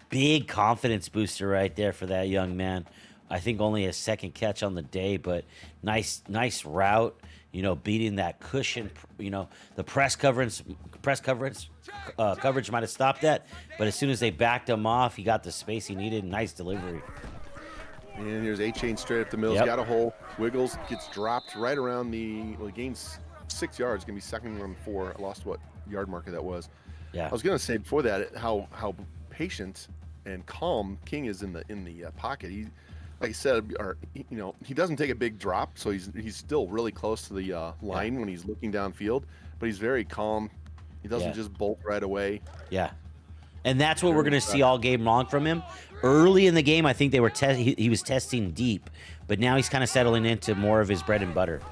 Big confidence booster right there for that young man. I think only a second catch on the day, but nice route. Beating that cushion. The press coverage might have stopped that, but as soon as they backed him off, he got the space he needed. Nice delivery. And here's A-Chain straight up the middle. Got a hole, wiggles, gets dropped right around he gains 6 yards. Gonna be second and 4. I lost what yard marker that was. Yeah. I was gonna say before that how patient and calm King is in the pocket. He, like I said, he doesn't take a big drop, so he's still really close to the line when he's looking downfield. But he's very calm. He doesn't just bolt right away. Yeah. And that's what we're going to see all game long from him. Early in the game, I think they were he was testing deep, but now he's kind of settling into more of his bread and butter.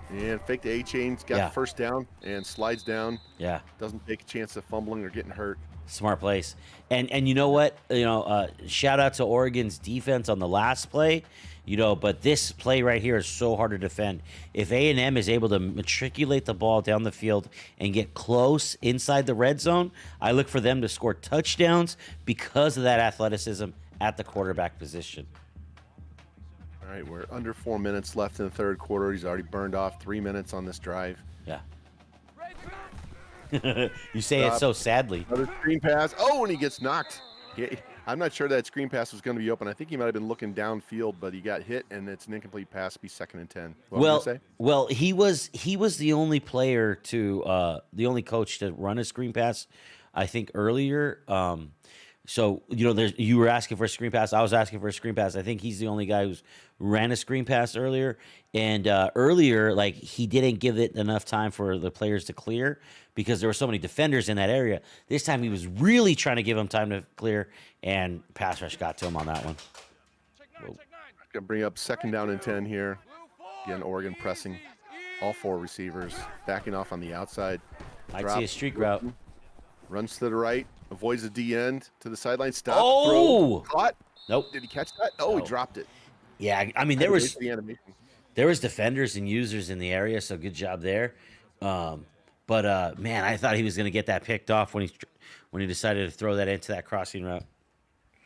And fake the A-Chains, got the first down and slides down. Yeah. Doesn't take a chance of fumbling or getting hurt. Smart place. And you know what? Shout out to Oregon's defense on the last play. But this play right here is so hard to defend. If A&M is able to matriculate the ball down the field and get close inside the red zone, I look for them to score touchdowns because of that athleticism at the quarterback position. All right, we're under 4 minutes left in the third quarter. He's already burned off 3 minutes on this drive. Yeah. You say it so sadly. Another screen pass. Oh, and he gets knocked. I'm not sure that screen pass was going to be open. I think he might have been looking downfield, but he got hit, and it's an incomplete pass. Be second and 10. Well, he was the only player the only coach to run a screen pass, I think earlier. So you were asking for a screen pass. I was asking for a screen pass. I think he's the only guy who's ran a screen pass earlier. And earlier, he didn't give it enough time for the players to clear because there were so many defenders in that area. This time he was really trying to give him time to clear, and pass rush got to him on that one. Going to bring up second down and 10 here. Again, Oregon pressing all 4 receivers, backing off on the outside. I'd see a streak route. Runs to the right, avoids the D end to the sideline. Stop. Oh! Throw, caught. Nope. Did he catch that? Oh, No. He dropped it. Yeah, I mean there was The animation. defenders and users in the area, so good job there. But man, I thought he was going to get that picked off when he decided to throw that into that crossing route.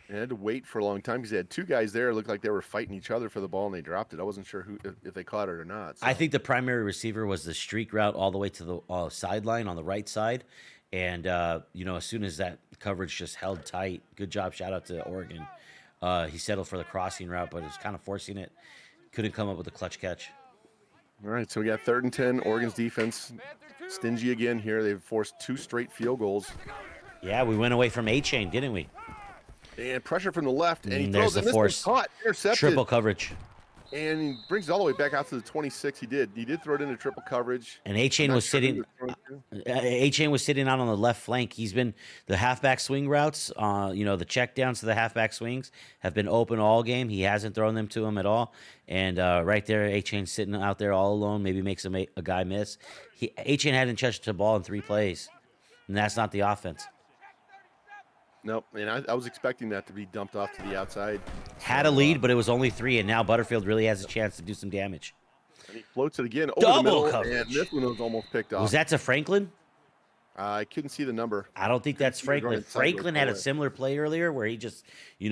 They had to wait for a long time because they had 2 guys there. It looked like they were fighting each other for the ball, and they dropped it. I wasn't sure if they caught it or not. So. I think the primary receiver was the streak route all the way to the sideline on the right side. And, as soon as that coverage just held tight, good job. Shout out to Oregon. He settled for the crossing route, but was kind of forcing it. Couldn't come up with a clutch catch. All right, so we got 3rd and 10. Oregon's defense stingy again here. They've forced 2 straight field goals. Yeah, we went away from A-Chain, didn't we? And pressure from the left, and he There's throws the in this force. one caught, intercepted. Triple coverage. And he brings it all the way back out to the 26. He did throw it into triple coverage. And A-Chain was sitting. A-Chain was sitting out on the left flank. He's been the halfback swing routes. The check downs to the halfback swings have been open all game. He hasn't thrown them to him at all. And right there, A-Chain's sitting out there all alone. Maybe makes a guy miss. A-Chain hadn't touched the ball in 3 plays, and that's not the offense. Nope, and I was expecting that to be dumped off to the outside. Had a lead, but it was only 3, and now Butterfield really has a chance to do some damage. And he floats it again over Double the middle, coverage. and this one was almost picked off. Was that to Franklin? I couldn't see the number. I don't think that's see the Franklin. right side Franklin had a forward. similar play earlier where he just, he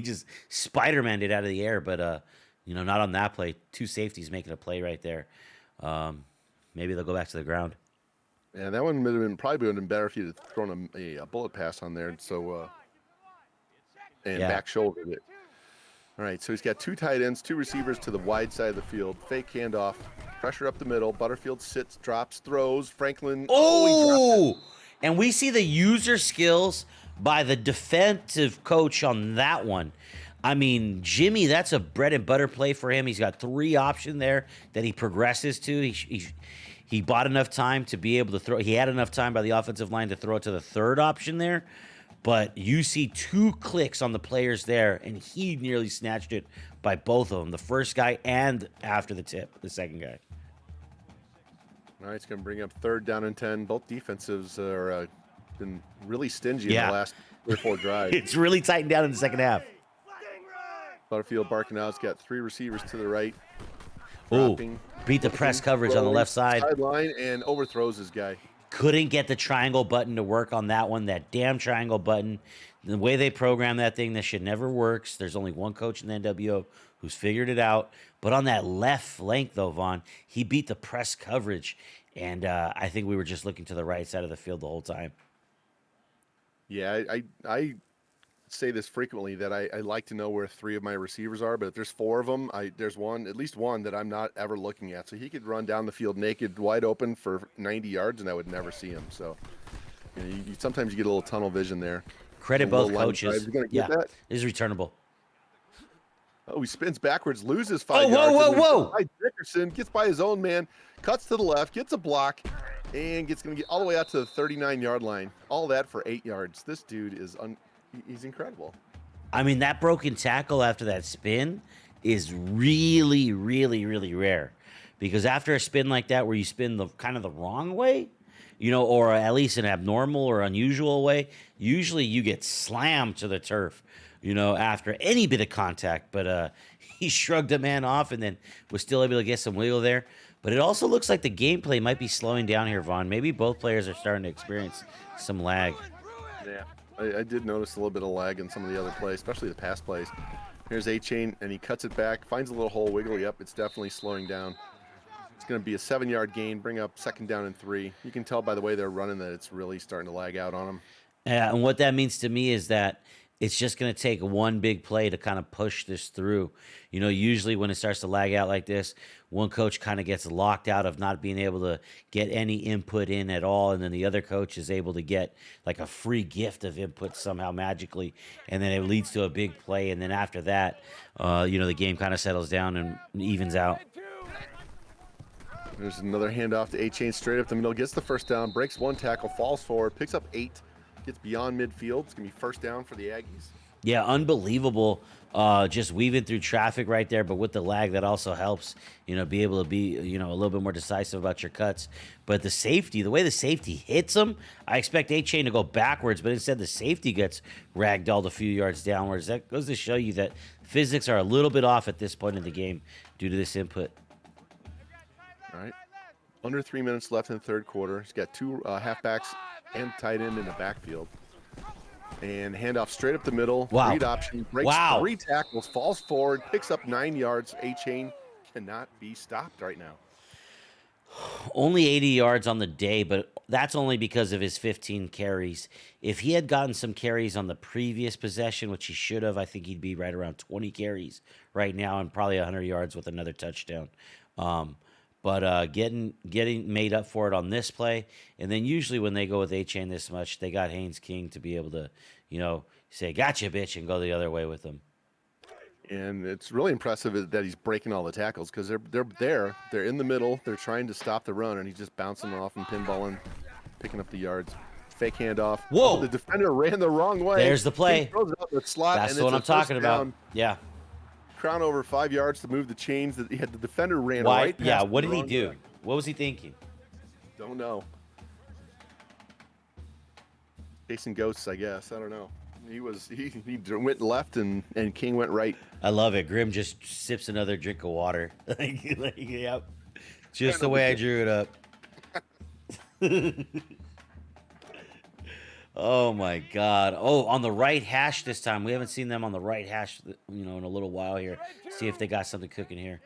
just Spider-Man it out of the air, but not on that play. 2 safeties making a play right there. Maybe they'll go back to the ground. Yeah, that one probably would have been better if you'd have thrown a bullet pass on there. So, and Yeah. back shouldered it. All right, so he's got 2 tight ends, 2 receivers to the wide side of the field. Fake handoff, pressure up the middle. Butterfield sits, drops, throws. Franklin. He dropped Oh, and we see the user skills by the defensive coach on that one. I mean, Jimmy, that's a bread and butter play for him. He's got 3 options there that he progresses to. He bought enough time to be able to throw. He had enough time by the offensive line to throw it to the 3rd option there. But you see 2 clicks on the players there, and he nearly snatched it by both of them, the first guy and after the tip, the second guy. All right, it's going to bring up 3rd down and 10. Both defensives are been really stingy in Yeah. the last 3 or 4 drives. It's really tightened down in the second half. Butterfield barking out. He's got 3 receivers to the right. Ooh, Dropping, beat the press coverage on the throwing, left side. sideline, and overthrows his guy. Couldn't get the triangle button to work on that one. That damn triangle button. The way they program that thing, that shit never works. There's only one coach in the NWO who's figured it out. But on that left flank, though, Vaughn, he beat the press coverage. And I think we were just looking to the right side of the field the whole time. Yeah, I say this frequently that I like to know where 3 of my receivers are, but if there's 4 of them, there's at least one that I'm not ever looking at. So he could run down the field naked, wide open for 90 yards, and I would never see him. So sometimes you get a little tunnel vision there. Credit Little both line coaches. drive. You gonna Yeah, get that? this is returnable. Oh, he spins backwards, loses 5 Oh, whoa, yards. whoa, and then whoa. by Dickerson gets by his own man, cuts to the left, gets a block, and going to get all the way out to the 39-yard line. All that for 8 yards. This dude is he's incredible. I mean, that broken tackle after that spin is really, really, really rare. Because after a spin like that, where you spin the kind of the wrong way, or at least an abnormal or unusual way, usually you get slammed to the turf, after any bit of contact. But he shrugged a man off and then was still able to get some wiggle there. But it also looks like the gameplay might be slowing down here, Vaughn. Maybe both players are starting to experience some lag. Yeah, I did notice a little bit of lag in some of the other plays, especially the pass plays. Here's A-Chain, and he cuts it back, finds a little hole, wiggle. Yep, it's definitely slowing down. It's going to be a 7-yard gain, bring up 2nd down and 3. You can tell by the way they're running that it's really starting to lag out on them. And what that means to me is that it's just going to take one big play to kind of push this through. Usually when it starts to lag out like this, one coach kind of gets locked out of not being able to get any input in at all. And then the other coach is able to get like a free gift of input somehow magically. And then it leads to a big play. And then after that, the game kind of settles down and evens out. There's another handoff to A-Chain straight up the middle, gets the 1st down, breaks 1 tackle, falls forward, picks up 8, gets beyond midfield. It's going to be 1st down for the Aggies. Yeah, unbelievable. Just weaving through traffic right there, but with the lag, that also helps, be able to be, a little bit more decisive about your cuts. But the way the safety hits him, I expect A-Chain to go backwards, but instead the safety gets ragdolled a few yards downwards. That goes to show you that physics are a little bit off at this point in the game due to this input. All right. Under 3 minutes left in the 3rd quarter. He's got 2 halfbacks and tight end in the backfield. And handoff straight up the middle. Wow. Read option. Breaks 3 tackles. Falls forward. Picks up 9 yards. A-Chain cannot be stopped right now. Only 80 yards on the day, but that's only because of his 15 carries. If he had gotten some carries on the previous possession, which he should have, I think he'd be right around 20 carries right now and probably 100 yards with another touchdown. Um, but getting made up for it on this play, and then usually when they go with A chain this much, they got Haynes King to be able to, say "Gotcha, bitch" and go the other way with them. And it's really impressive that he's breaking all the tackles because they're in the middle, they're trying to stop the run, and he's just bouncing off and pinballing, picking up the yards. Fake handoff. Whoa! Oh, the defender ran the wrong way. There's the play. He throws it up the slot. That's and what it's I'm a first talking about. down. Yeah. Crown over 5 yards to move the chains. That he had the defender ran Why? right past Yeah. him What the did he wrong do? way. What was he thinking? Don't know. Chasing ghosts, I guess. I don't know. He went left and King went right. I love it. Grim just sips another drink of water. Yep. Just the way I drew it up. Oh my God. Oh, on the right hash this time. We haven't seen them on the right hash, in a little while here. See if they got something cooking here.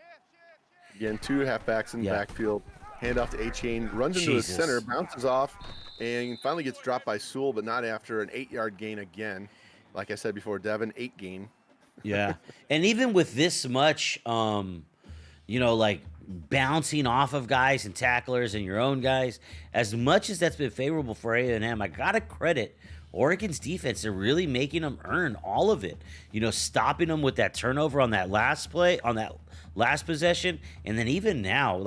Again, 2 halfbacks in the backfield. Hand off to A-Chain. Runs into the center, bounces off, and finally gets dropped by Sewell, but not after an 8-yard gain again. Like I said before, Devin, 8 gain. Yeah. And even with this much, like bouncing off of guys and tacklers and your own guys, as much as that's been favorable for A&M, I got to credit Oregon's defense. They're really making them earn all of it. Stopping them with that turnover on that last play, on that last possession. And then even now,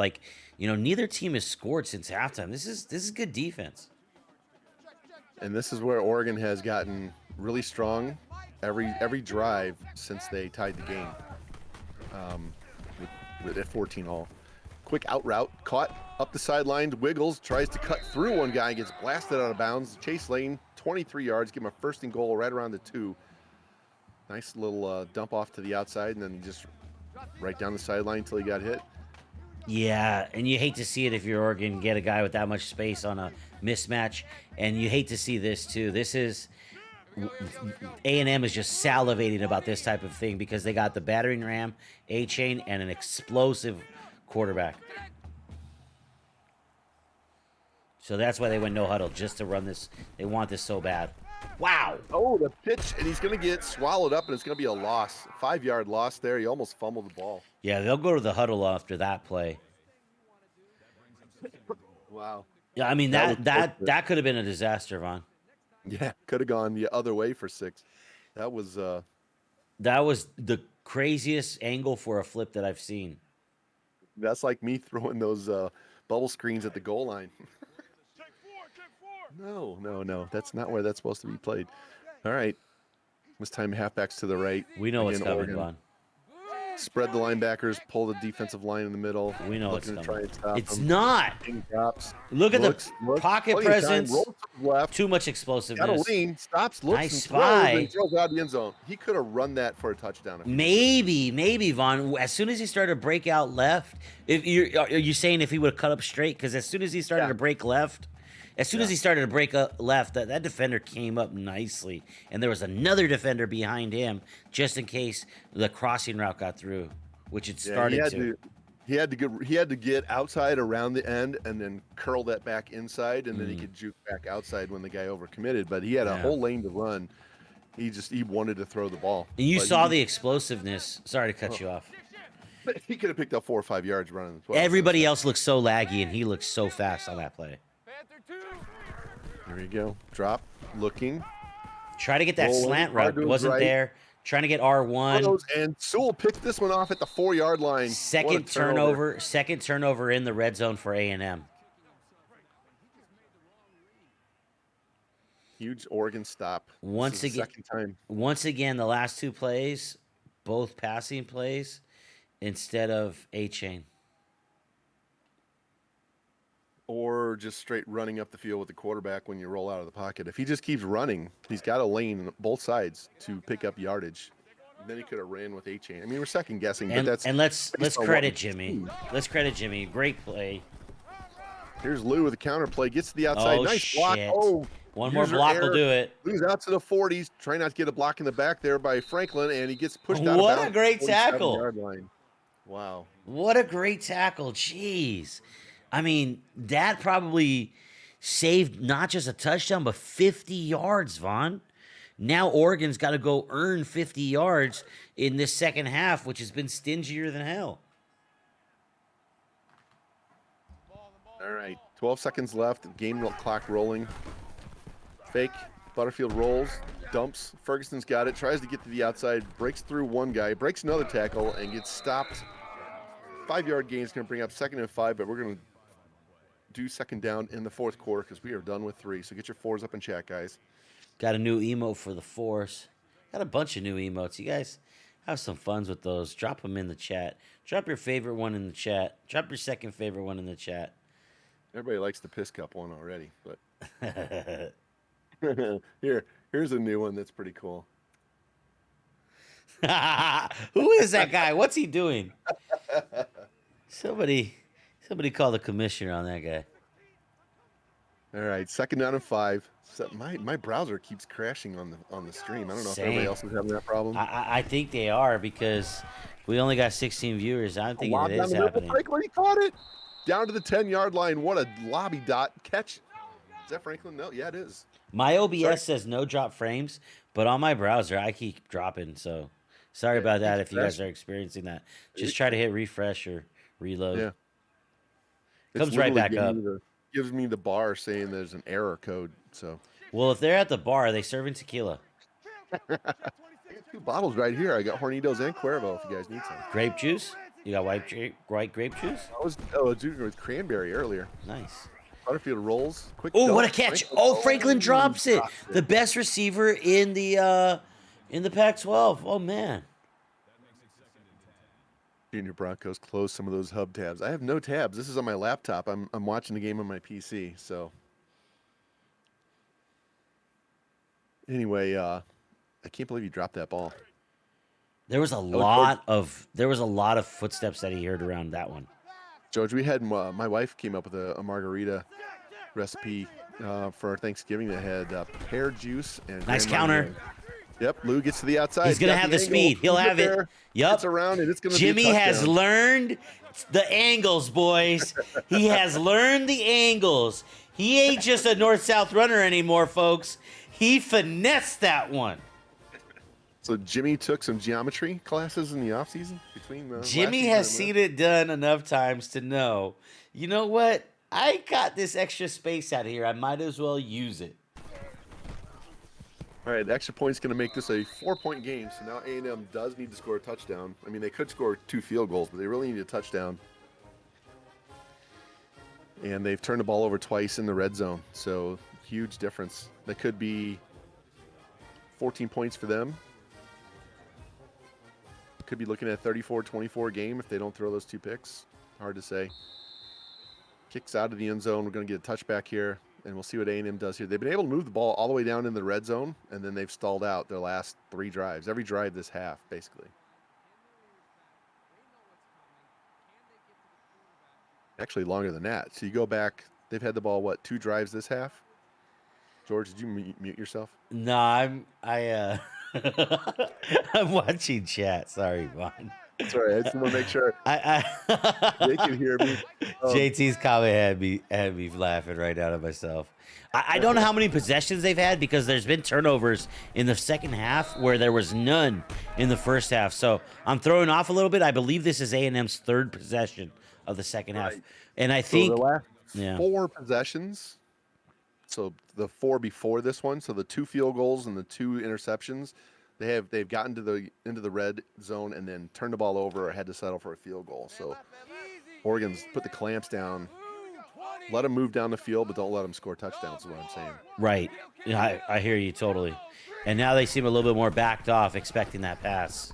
neither team has scored since halftime. This is good defense. And this is where Oregon has gotten really strong every drive since they tied the game with at 14 all. Quick out route, caught up the sideline, wiggles, tries to cut through one guy, gets blasted out of bounds. Chase Lane, 23 yards, give him a first and goal right around the 2. Nice little dump off to the outside, and then he just right down the sideline until he got hit. Yeah, and you hate to see it if you're Oregon, get a guy with that much space on a mismatch, and you hate to see this too. This is A&M is just salivating about this type of thing because they got the battering ram, A-Chain, and an explosive quarterback. So that's why they went no huddle, just to run this. They want this so bad. Wow. Oh, the pitch, and he's going to get swallowed up, and it's going to be a loss. 5-yard loss there. He almost fumbled the ball. Yeah, they'll go to the huddle after that play. Wow. Yeah, I mean, that could have been a disaster, Vaughn. Yeah, could have gone the other way for 6. That was the craziest angle for a flip that I've seen. That's like me throwing those bubble screens at the goal line. No. That's not where that's supposed to be played. All right. This time halfbacks to the right. We know what's coming, Vaughn. Spread the linebackers, pull the defensive line in the middle. We know what's coming. It's not. King drops. Look at the pocket presence. Left. Too much explosiveness. Got a lean. Stops. Looks nice and spy. throws, and throws out the end zone. He could have run that for a touchdown. Maybe, Vaughn. As soon as he started to break out left, are you saying if he would have cut up straight? Because as soon as he started to break left, that defender came up nicely, and there was another defender behind him just in case the crossing route got through, which it started to. He had to get outside around the end and then curl that back inside, and then he could juke back outside when the guy overcommitted. But he had a whole lane to run. He wanted to throw the ball. And you saw the explosiveness. Sorry to cut you off. He could have picked up 4 or 5 yards running the 12. Everybody else looks so laggy, and he looks so fast on that play. There you go. Drop. Looking. Try to get that slant route. It wasn't there. Trying to get R1. And Sewell picked this one off at the 4-yard line. Second turnover in the red zone for A&M. Huge Oregon stop. Once again, the last 2 plays, both passing plays instead of A-Chain. Or just straight running up the field with the quarterback when you roll out of the pocket. If he just keeps running, he's got a lane on both sides to pick up yardage. Then he could have ran with A-Chain. I mean, we're second guessing, but that's let's credit Jimmy. Let's credit Jimmy. Great play. Here's Lou with a counter play. Gets to the outside. Nice block. Oh, one more block will do it. Lou's out to the 40s. Trying not to get a block in the back there by Franklin, and he gets pushed out of bounds. What a great tackle. Wow. What a great tackle. Jeez. I mean, that probably saved not just a touchdown, but 50 yards, Vaughn. Now Oregon's got to go earn 50 yards in this second half, which has been stingier than hell. All right, 12 seconds left. Game clock rolling. Fake. Butterfield rolls, dumps. Ferguson's got it. Tries to get to the outside. Breaks through one guy. Breaks another tackle and gets stopped. 5-yard gain is going to bring up 2nd and 5, but we're going to do second down in the fourth quarter because we are done with 3. So get your 4s up in chat, guys. Got a new emote for the Force. Got a bunch of new emotes. You guys have some funs with those. Drop them in the chat. Drop your favorite one in the chat. Drop your second favorite one in the chat. Everybody likes the piss cup one already, but here's a new one that's pretty cool. Who is that guy? What's he doing? Somebody call the commissioner on that guy. All right, second down and 5. So my browser keeps crashing on the stream. I don't know if everybody else is having that problem. I think they are because we only got 16 viewers. I think it is happening. Franklin, he caught it down to the 10-yard line. What a lobby dot catch! Is that Franklin? No, yeah, it is. My OBS says no drop frames, but on my browser I keep dropping. So sorry about that if you guys are experiencing that. Just try to hit refresh or reload. Yeah, Comes right back up. Gives me the bar saying there's an error code. So well, if they're at the bar, are they serving tequila? I got 2 bottles right here. I got Hornitos and Cuervo if you guys need some. Grape juice? You got white grape juice? I was doing with cranberry earlier. Nice. Butterfield rolls. Quick. Oh, what a catch! Franklin drops it. The best receiver in the Pac-12. Oh man. Junior Broncos close some of those hub tabs. I have no tabs. This is on my laptop. I'm watching the game on my PC. So anyway, I can't believe you dropped that ball. There was a lot of footsteps that he heard around that one. George, we had my wife came up with a margarita recipe for Thanksgiving that had pear juice and nice counter. Yep, Lou gets to the outside. He's gonna have the speed. He'll have it. Yep. It's around and it's gonna. Jimmy has learned the angles, boys. He has learned the angles. He ain't just a north-south runner anymore, folks. He finessed that one. So Jimmy took some geometry classes in the offseason between the. Jimmy has seen it done enough times to know. You know what? I got this extra space out here. I might as well use it. All right, the extra point's going to make this a 4-point game. So now A&M does need to score a touchdown. I mean, they could score 2 field goals, but they really need a touchdown. And they've turned the ball over twice in the red zone, so huge difference. That could be 14 points for them. Could be looking at a 34-24 game if they don't throw those 2 picks. Hard to say. Kicks out of the end zone. We're going to get a touchback here, and we'll see what A&M does here. They've been able to move the ball all the way down in the red zone, and then they've stalled out their last 3 drives. Every drive this half, basically. Actually, longer than that. So you go back. They've had the ball, what, 2 drives this half? George, did you mute yourself? No, I'm watching chat. Sorry, Vaughn. That's all right. I just want to make sure they can hear me. JT's comment had me laughing right out of myself. I don't know how many possessions they've had because there's been turnovers in the second half where there was none in the first half. So I'm throwing off a little bit. I believe this is A&M's 3rd possession of the second half. And I think the last 4 possessions, so the 4 before this one, so the 2 field goals and the 2 interceptions, they've gotten to into the red zone and then turned the ball over or had to settle for a field goal. So Oregon's put the clamps down. Let them move down the field, but don't let them score touchdowns is what I'm saying. Right. Yeah, I hear you totally. And now they seem a little bit more backed off, expecting that pass.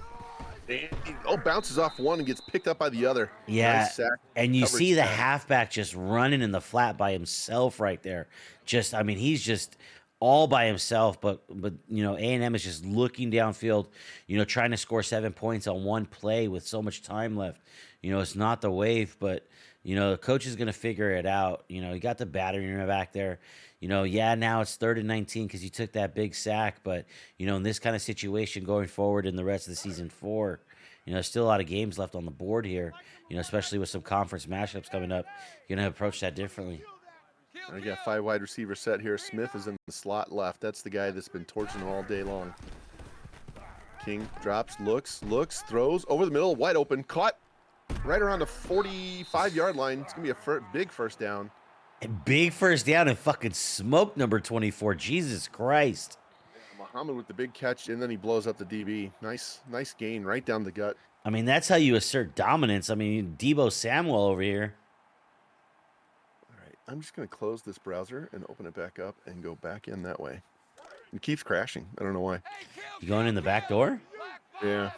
Bounces off one and gets picked up by the other. Yeah, nice sack, and you see the halfback just running in the flat by himself right there. He's just all by himself, but A&M is just looking downfield, trying to score 7 points on one play with so much time left. It's not the wave, but the coach is going to figure it out. You got the battery back there. Now it's 3rd and 19 because you took that big sack, but in this kind of situation going forward in the rest of the season 4, there's still a lot of games left on the board here. Especially with some conference matchups coming up, you're gonna approach that differently. I got 5 wide receiver set here. Smith is in the slot left. That's the guy that's been torching them all day long. King drops, looks, throws over the middle, wide open, caught right around the 45-yard line. It's gonna be a big first down. And big first down and fucking smoke number 24. Jesus Christ. Muhammad with the big catch, and then he blows up the DB. Nice gain right down the gut. I mean, that's how you assert dominance. I mean, Debo Samuel over here. All right, I'm just going to close this browser and open it back up and go back in that way. It keeps crashing. I don't know why. You going in the back door? Yeah.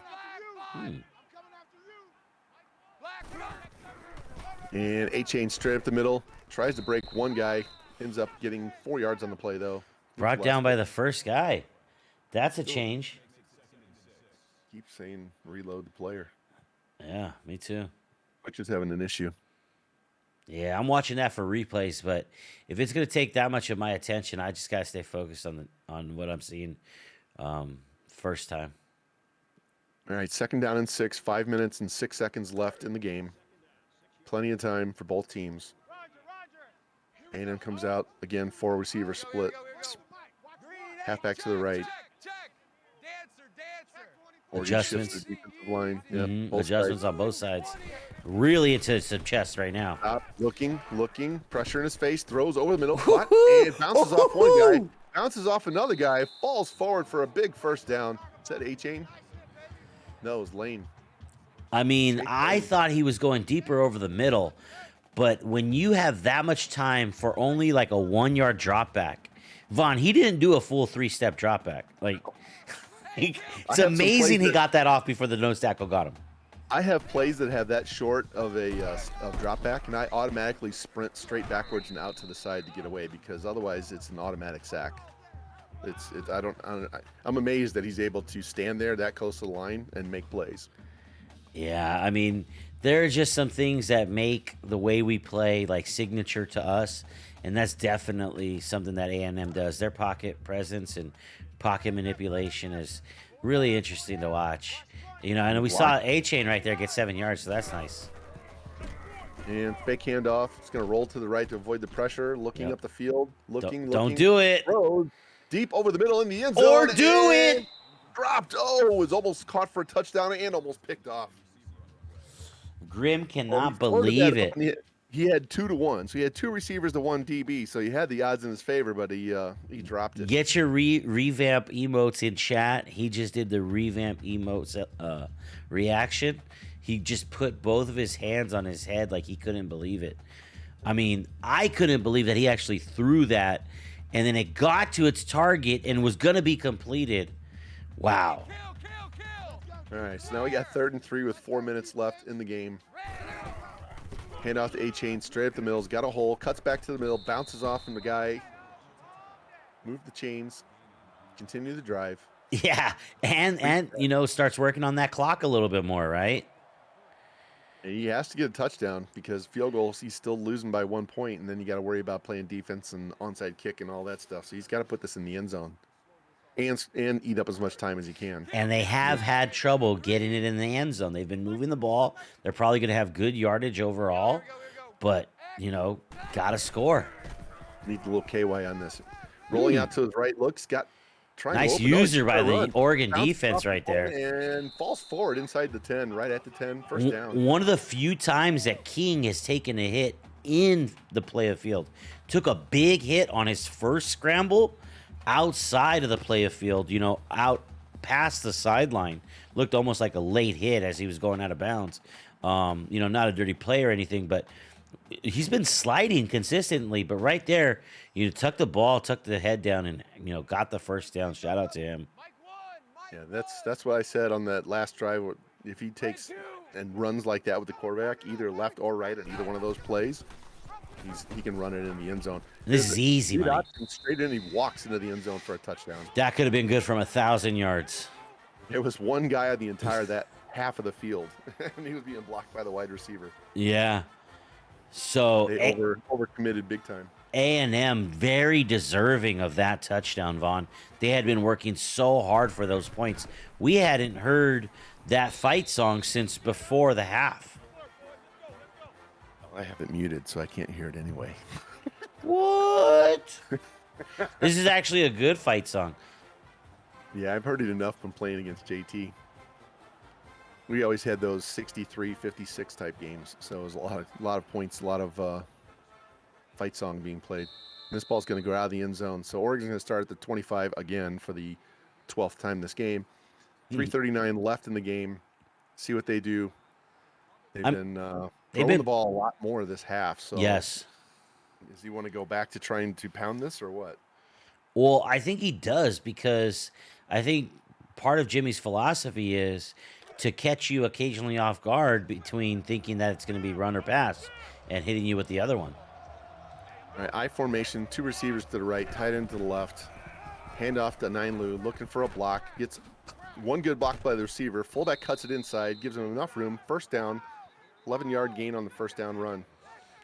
And A-Chain straight up the middle. Tries to break one guy. Ends up getting 4 yards on the play, though. Brought down by the first guy. That's a change. Keep saying reload the player. Yeah, me too. Which is having an issue. Yeah, I'm watching that for replays, but if it's gonna take that much of my attention, I just gotta stay focused on what I'm seeing first time. All right, 2nd down and 6, 5 minutes and 6 seconds left in the game. Plenty of time for both teams. A&M comes out again, 4 receiver split. Halfback to the right. Or Adjustments. The defensive line. Mhm, Both adjustments on both sides. Really into some chest right now. Stop, looking, pressure in his face, throws over the middle, caught, and bounces off one guy, bounces off another guy, falls forward for a big first down. Is that A-Chain? No, it was Lane. I mean, I thought he was going deeper over the middle, but when you have that much time for only like a 1 yard drop back, Vaughn, he didn't do a full 3-step drop back. Like, it's amazing he got that off before the nose tackle got him. I have plays that have that short of a drop back, and I automatically sprint straight backwards and out to the side to get away because otherwise it's an automatic sack. I'm amazed that he's able to stand there that close to the line and make plays. Yeah, I mean, there are just some things that make the way we play like signature to us, and that's definitely something that A&M does. Their pocket presence and pocket manipulation is really interesting to watch. And we saw A-Chain right there get 7 yards, so that's nice. And fake handoff. It's going to roll to the right to avoid the pressure. Looking up the field. Looking. Don't do it. Throws deep over the middle in the end zone. Or do it. Dropped. Oh, was almost caught for a touchdown and almost picked off. Grim cannot believe it. He had 2 to 1, so he had 2 receivers to 1 DB, so he had the odds in his favor, but he dropped it. Get your revamp emotes in chat. He just did the revamp emotes reaction. He just put both of his hands on his head like he couldn't believe it. I mean, I couldn't believe that he actually threw that, and then it got to its target and was going to be completed. Wow. All right, so now we got 3rd and 3 with 4 minutes left in the game. Hand off to A-Chain, straight up the middle. Got a hole, cuts back to the middle, bounces off from the guy. Move the chains, continue the drive. Yeah, and starts working on that clock a little bit more, right? And he has to get a touchdown because field goals, he's still losing by 1 point, and then you got to worry about playing defense and onside kick and all that stuff. So he's got to put this in the end zone and eat up as much time as he can. And they have had trouble getting it in the end zone. They've been moving the ball. They're probably going to have good yardage overall, but, got to score. Need a little KY on this. Rolling out to his right, Nice user by the Oregon defense right there. And falls forward inside the 10, right at the 10, first down. One of the few times that King has taken a hit in the play of field. Took a big hit on his first scramble outside of the play of field, out past the sideline. Looked almost like a late hit as he was going out of bounds. Not a dirty play or anything, but he's been sliding consistently. But right there, tuck the ball, tuck the head down, and got the first down. Shout out to him. Yeah, that's what I said on that last drive. If he takes and runs like that with the quarterback, either left or right on either one of those plays, he can run it in the end zone. This is easy, man. Straight in, he walks into the end zone for a touchdown. That could have been good from 1,000 yards. It was one guy on the entire that half of the field, and he was being blocked by the wide receiver. Yeah. So they overcommitted big time. A&M very deserving of that touchdown, Vaughn. They had been working so hard for those points. We hadn't heard that fight song since before the half. I have it muted, so I can't hear it anyway. What? This is actually a good fight song. Yeah, I've heard it enough from playing against JT. We always had those 63, 56 type games, so it was a lot of points, a lot of fight song being played. This ball's going to go out of the end zone, so Oregon's going to start at the 25 again for the 12th time this game. 3:39 left in the game. See what they do. They've been throwing the ball a lot more this half. So yes. Does he want to go back to trying to pound this or what? Well, I think he does because I think part of Jimmy's philosophy is to catch you occasionally off guard between thinking that it's going to be run or pass and hitting you with the other one. All right, I formation, 2 receivers to the right, tight end to the left. Hand off to Nainlu, looking for a block. Gets one good block by the receiver. Fullback cuts it inside, gives him enough room. First down, 11-yard gain on the first down run.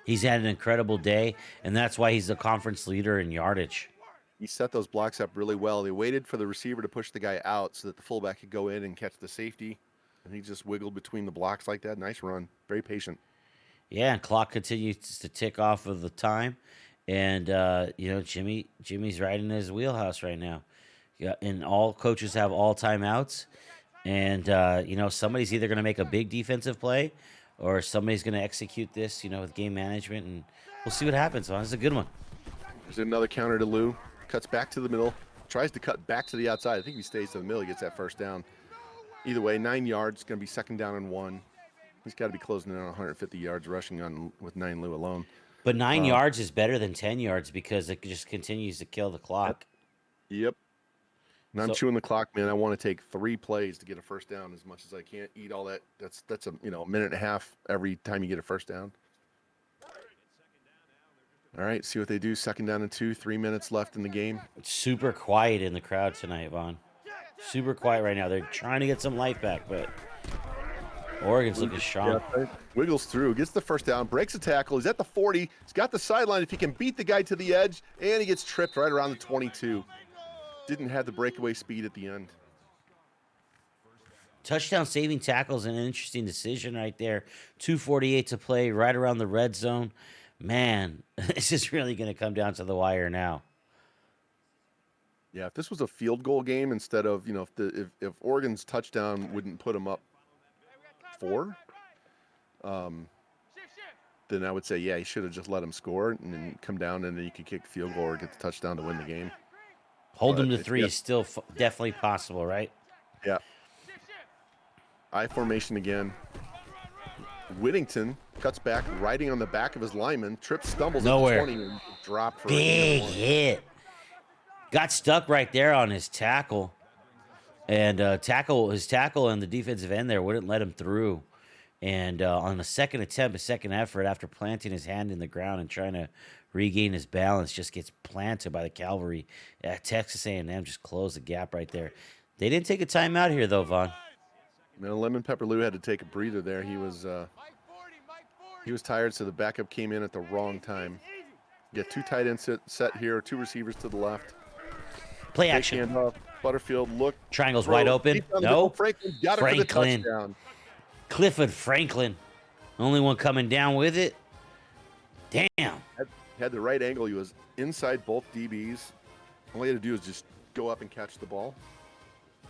He's had an incredible day, and that's why he's the conference leader in yardage. He set those blocks up really well. They waited for the receiver to push the guy out so that the fullback could go in and catch the safety. And he just wiggled between the blocks like that. Nice run. Very patient. Yeah, and clock continues to tick off of the time. And, Jimmy's right in his wheelhouse right now. Yeah, and all coaches have all timeouts. And, somebody's either going to make a big defensive play or somebody's going to execute this, with game management. And we'll see what happens. So this is a good one. There's another counter to Lou. Cuts back to the middle. Tries to cut back to the outside. I think if he stays to the middle, he gets that first down. Either way, 9 yards. Going to be 2nd down and 1. He's got to be closing in on 150 yards rushing with Nainlu alone. But 9 yards is better than 10 yards because it just continues to kill the clock. Yep. And I'm chewing the clock, man. I want to take 3 plays to get a first down as much as I can. Eat all that. That's a minute and a half every time you get a first down. All right, see what they do. 2nd down and 2. 3 minutes left in the game. It's super quiet in the crowd tonight, Vaughn. Super quiet right now. They're trying to get some life back, but Oregon's looking strong. Yeah, wiggles through, gets the first down, breaks a tackle. He's at the 40. He's got the sideline if he can beat the guy to the edge, and he gets tripped right around the 22. Didn't have the breakaway speed at the end. Touchdown saving tackle is an interesting decision right there. 2:48 to play, right around the red zone. Man, this is really going to come down to the wire now. Yeah, if this was a field goal game instead of, if Oregon's touchdown wouldn't put them up 4, then I would say, yeah, he should have just let him score and then come down and then you could kick the field goal or get the touchdown to win the game. Hold them to 3 is still definitely possible, right? Yeah. I formation again. Whittington cuts back, riding on the back of his lineman, trips, stumbles Nowhere. at the 20 and dropped for big hit. Got stuck right there on his tackle. And his tackle and the defensive end there wouldn't let him through. And on the second attempt, a second effort, after planting his hand in the ground and trying to regain his balance, just gets planted by the cavalry. Texas A&M just closed the gap right there. They didn't take a timeout here, though, Vaughn. No, Lemon Pepper Lou had to take a breather there. He was tired, so the backup came in at the wrong time. You got 2 tight ends set here, 2 receivers to the left. Play action. Handoff. Butterfield, look. Triangle's wide open. No. Franklin got it for the touchdown. Clifford Franklin. Only one coming down with it. Damn. Had the right angle. He was inside both DBs. All he had to do was just go up and catch the ball.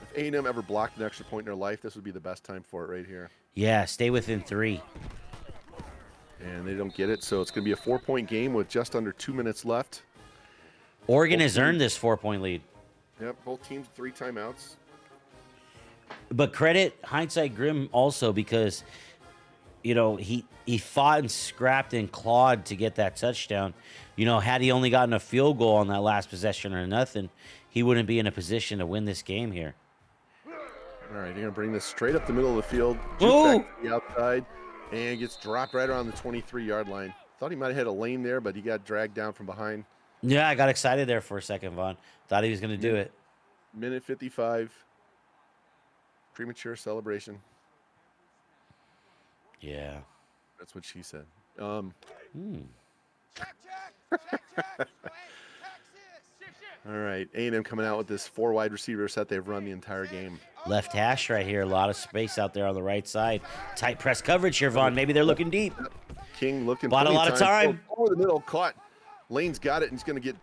If A&M ever blocked an extra point in their life, this would be the best time for it right here. Yeah, stay within 3. And they don't get it, so it's going to be a 4-point game with just under 2 minutes left. Oregon has earned this 4-point lead. Yep, both teams 3 timeouts. But credit Hindsight Grim also because, he fought and scrapped and clawed to get that touchdown. Had he only gotten a field goal on that last possession or nothing, he wouldn't be in a position to win this game here. All right, you're going to bring this straight up the middle of the field. Back to the outside, and gets dropped right around the 23-yard line. Thought he might have had a lane there, but he got dragged down from behind. Yeah, I got excited there for a second, Vaughn. Thought he was going to do it. Minute 55. Premature celebration. Yeah. That's what she said. All right. right, A&M coming out with this 4 wide receiver set they've run the entire game. Left hash right here. A lot of space out there on the right side. Tight press coverage here, Vaughn. Maybe they're looking deep. King looking Bought a plenty lot of time. Oh, the middle caught. Lane's got it, and he's going to get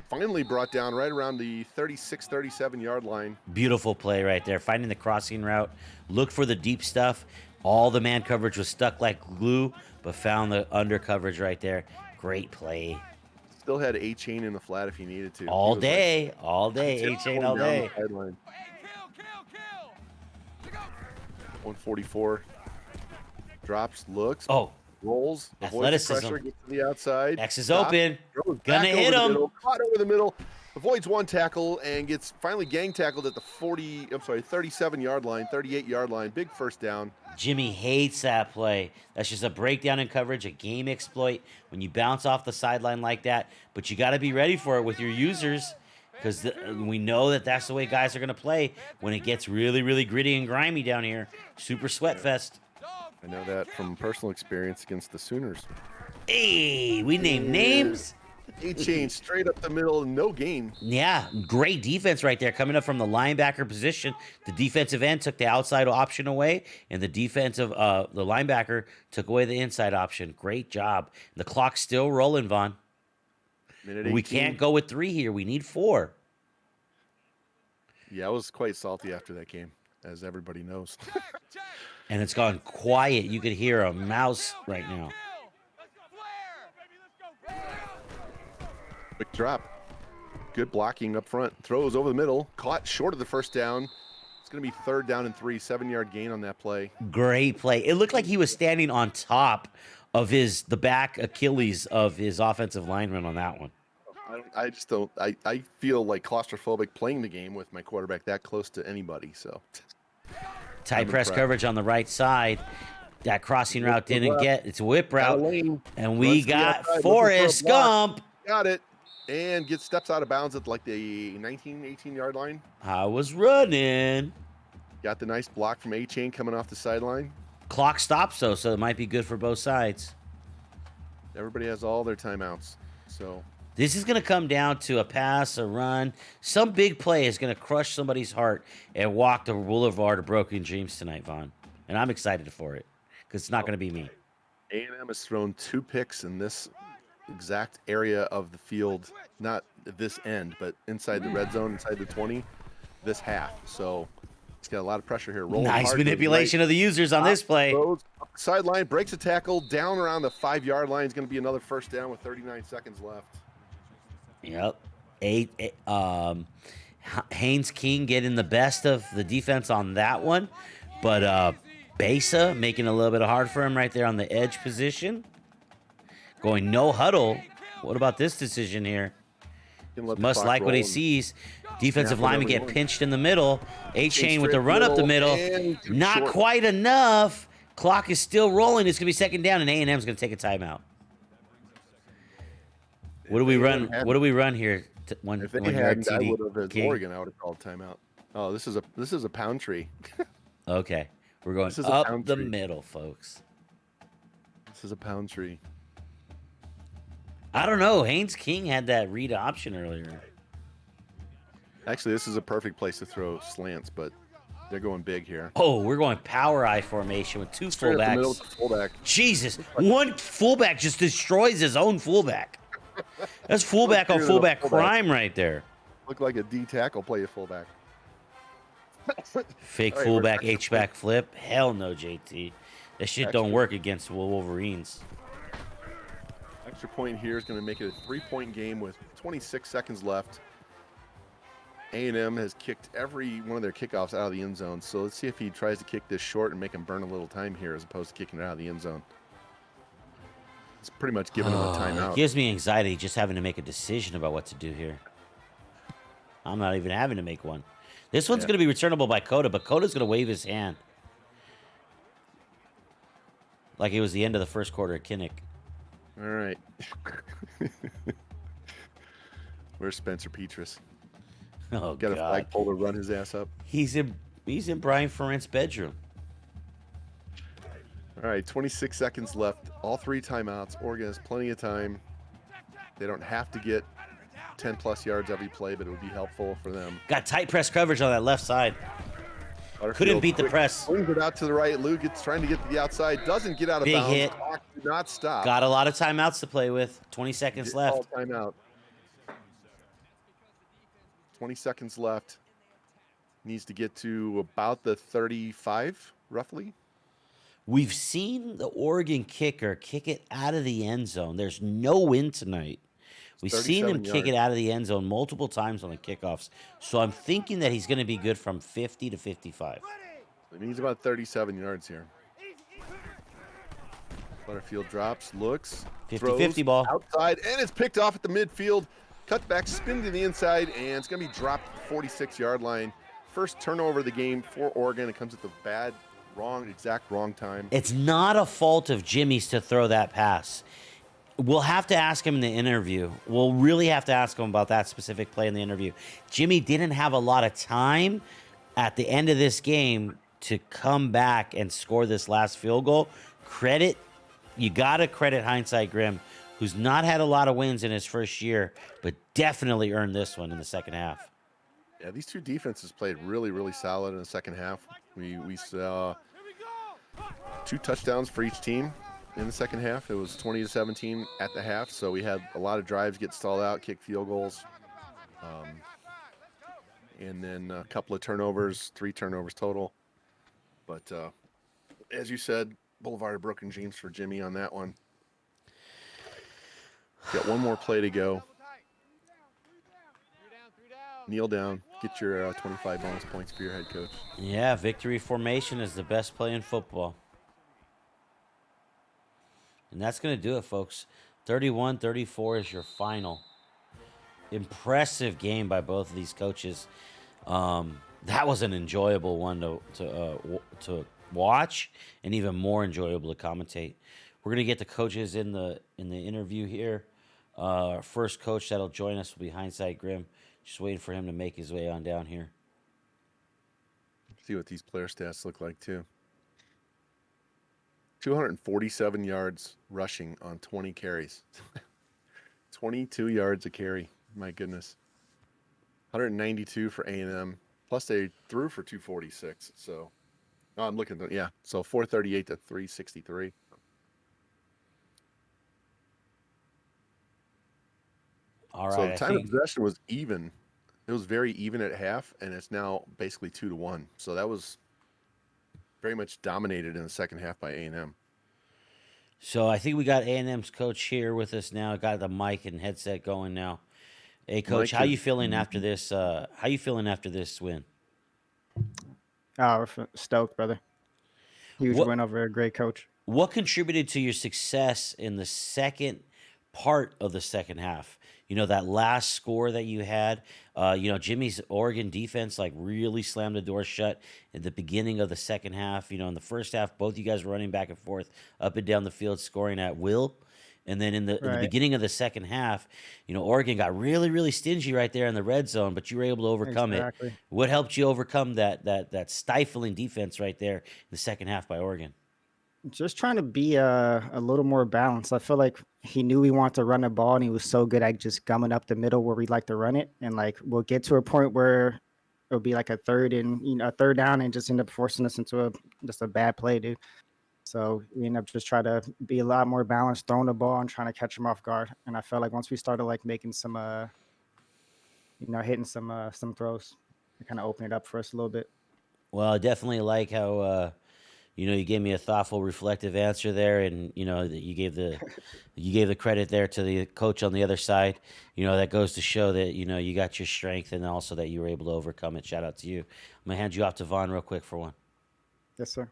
finally brought down right around the 36, 37-yard line. Beautiful play right there. Finding the crossing route. Look for the deep stuff. All the man coverage was stuck like glue, but found the under coverage right there. Great play. Still had A-Chain in the flat if he needed to. All He was day. All day. A-Chain all down the day. sideline. 144. Drops, looks, Oh, rolls, avoids the athleticism. pressure, gets to the outside. X is stops, open. throws Gonna back hit over the him. middle, caught over the middle, avoids one tackle, and gets finally gang tackled at the 37-yard line, 38-yard line. Big first down. Jimmy hates that play. That's just a breakdown in coverage, a game exploit when you bounce off the sideline like that. But you got to be ready for it with your users because we know that that's the way guys are going to play when it gets really, really gritty and grimy down here. Super sweat fest. I know that from personal experience against the Sooners. Hey, we named names. A-Chain straight up the middle, no gain. Yeah, great defense right there coming up from the linebacker position. The defensive end took the outside option away, and the linebacker took away the inside option. Great job. The clock's still rolling, Vaughn. Minute We 18. can't go with 3 here. We need 4. Yeah, I was quite salty after that game, as everybody knows. And it's gone quiet. You could hear a mouse right now. Quick drop. Good blocking up front. Throws over the middle. Caught short of the first down. It's going to be 3rd down and 3. 7-yard gain on that play. Great play. It looked like he was standing on top of the back Achilles of his offensive lineman on that one. I just don't. I feel like claustrophobic playing the game with my quarterback that close to anybody. So Tight press impressed. coverage on the right side. That crossing route didn't get. It's a whip route. Lane And we runs to the got outside, looking for a Forrest block. Gump. Got it. And gets steps out of bounds at like the 19, 18-yard line. I was running. Got the nice block from A-Chain coming off the sideline. Clock stops, though, so it might be good for both sides. Everybody has all their timeouts. So This is going to come down to a pass, a run. Some big play is going to crush somebody's heart and walk the boulevard of broken dreams tonight, Vaughn. And I'm excited for it because it's not going to be me. A&M has thrown 2 picks in this exact area of the field, not this end, but inside the red zone, inside the 20, this half. So it's got a lot of pressure here. Rolling Nice hard to the manipulation right. of the users on this play. Throws up the sideline, breaks a tackle, down around the 5-yard line. Is going to be another first down with 39 seconds left. Yep. Haynes King getting the best of the defense on that one. But Besa making it a little bit hard for him right there on the edge position. Going no huddle. What about this decision here? Can let the Must clock like what he roll and sees. Defensive snap lineman whatever you get want. pinched in the middle. A-Chain with the straight run up the middle. and too Not short. quite enough. Clock is still rolling. It's going to be second down, and A&M's going to take a timeout. What do we run? What do we run here? When If they you're hadn't, I TD would have, as King? Oregon, I would have called timeout. Oh, this is a pound tree. Okay, we're going This is a up pound the tree. middle, folks. This is a pound tree. I don't know. Haynes King had that read option earlier. Actually, this is a perfect place to throw slants, but they're going big here. Oh, we're going power eye formation with 2 Straight up the middle fullbacks. with the fullback. Jesus, one fullback just destroys his own fullback. That's fullback on Look, fullback fullback. crime right there. Look like a D tackle play a fullback. Fake All right, fullback we're- H-back flip. Hell no, JT. That shit don't Extra. work against Wolverines. Extra point here is going to make it a 3-point game with 26 seconds left. A&M has kicked every one of their kickoffs out of the end zone. So let's see if he tries to kick this short and make him burn a little time here as opposed to kicking it out of the end zone. It's pretty much giving him a It timeout. gives me anxiety just having to make a decision about what to do here. I'm not even having to make one. This one's Yeah. going to be returnable by Coda, but Coda's going to wave his hand. Like it was the end of the first quarter at Kinnick. All right. Where's Spencer Petras? Oh, Got a God. flagpole to run his ass up. He's in Brian Ferentz' bedroom. All right, 26 seconds left. All 3 timeouts. Oregon has plenty of time. They don't have to get 10 plus yards every play, but it would be helpful for them. Got tight press coverage on that left side. Couldn't beat the press. Swings it out to the right. Luke gets trying to get to the outside. Doesn't get out of Big bounds. hit. Clock did not stop. Got a lot of timeouts to play with. 20 seconds left. Timeout. 20 seconds left. Needs to get to about the 35, roughly. We've seen the Oregon kicker kick it out of the end zone. There's no win tonight. We've seen him kick it out of the end zone multiple times on the kickoffs. So I'm thinking that he's going to be good from 50 to 55. It needs about 37 yards here. Butterfield drops, looks, 50-50 ball. Outside, and it's picked off at the midfield. Cutback, spin to the inside, and it's going to be dropped at the 46-yard line. First turnover of the game for Oregon. It comes at the exact wrong time. It's not a fault of Jimmy's to throw that pass. We'll have to ask him in the interview. We'll really have to ask him about that specific play in the interview. Jimmy didn't have a lot of time at the end of this game to come back and score this last field goal. You got to credit Hindsight Grim, who's not had a lot of wins in his first year, but definitely earned this one in the second half. Yeah, these two defenses played really, really solid in the second half. We saw 2 touchdowns for each team in the second half. It was 20-17 at the half, so we had a lot of drives get stalled out, kick field goals, and then a couple of turnovers, 3 turnovers total. But as you said, Boulevard of Broken Dreams for Jimmy on that one. Got one more play to go. Kneel down. Get your 25 bonus points for your head coach. Yeah, victory formation is the best play in football. And that's going to do it, folks. 31-34 is your final. Impressive game by both of these coaches. That was an enjoyable one to watch, and even more enjoyable to commentate. We're gonna get the coaches in the interview here. First coach that'll join us will be Hindsight Grim. Just waiting for him to make his way on down here. See what these player stats look like too. 247 yards rushing on 20 carries. 22 yards a carry. My goodness. 192 for A&M. Plus they threw for 246. So I'm looking at, so 438 to 363. All right. So the time of possession was even. It was very even at half, and it's now basically 2-1. So that was very much dominated in the second half by A&M. So I think we got A&M's coach here with us now. Got the mic and headset going now. Hey, coach, how you feeling after this? How you feeling after this win? Oh, we're stoked, brother. Huge win over a great coach. What contributed to your success in the second part of the second half? You know, that last score that you had, Jimmy's Oregon defense really slammed the door shut at the beginning of the second half. In the first half, both you guys were running back and forth up and down the field, scoring at will. And then in the beginning of the second half, Oregon got really, really stingy right there in the red zone, but you were able to overcome it. What helped you overcome that stifling defense right there in the second half by Oregon? Just trying to be a little more balanced. I feel like he knew he wanted to run the ball, and he was so good at just gumming up the middle where we like to run it. And we'll get to a point where it'll be a third down, and just end up forcing us into just a bad play, dude. So we end up just trying to be a lot more balanced, throwing the ball and trying to catch him off guard. And I felt like once we started making some, hitting some throws, it kind of opened it up for us a little bit. Well, I definitely like how you gave me a thoughtful, reflective answer there, and that you gave the credit there to the coach on the other side. That goes to show that you got your strength, and also that you were able to overcome it. Shout out to you. I'm gonna hand you off to Vaughn real quick for one. Yes, sir.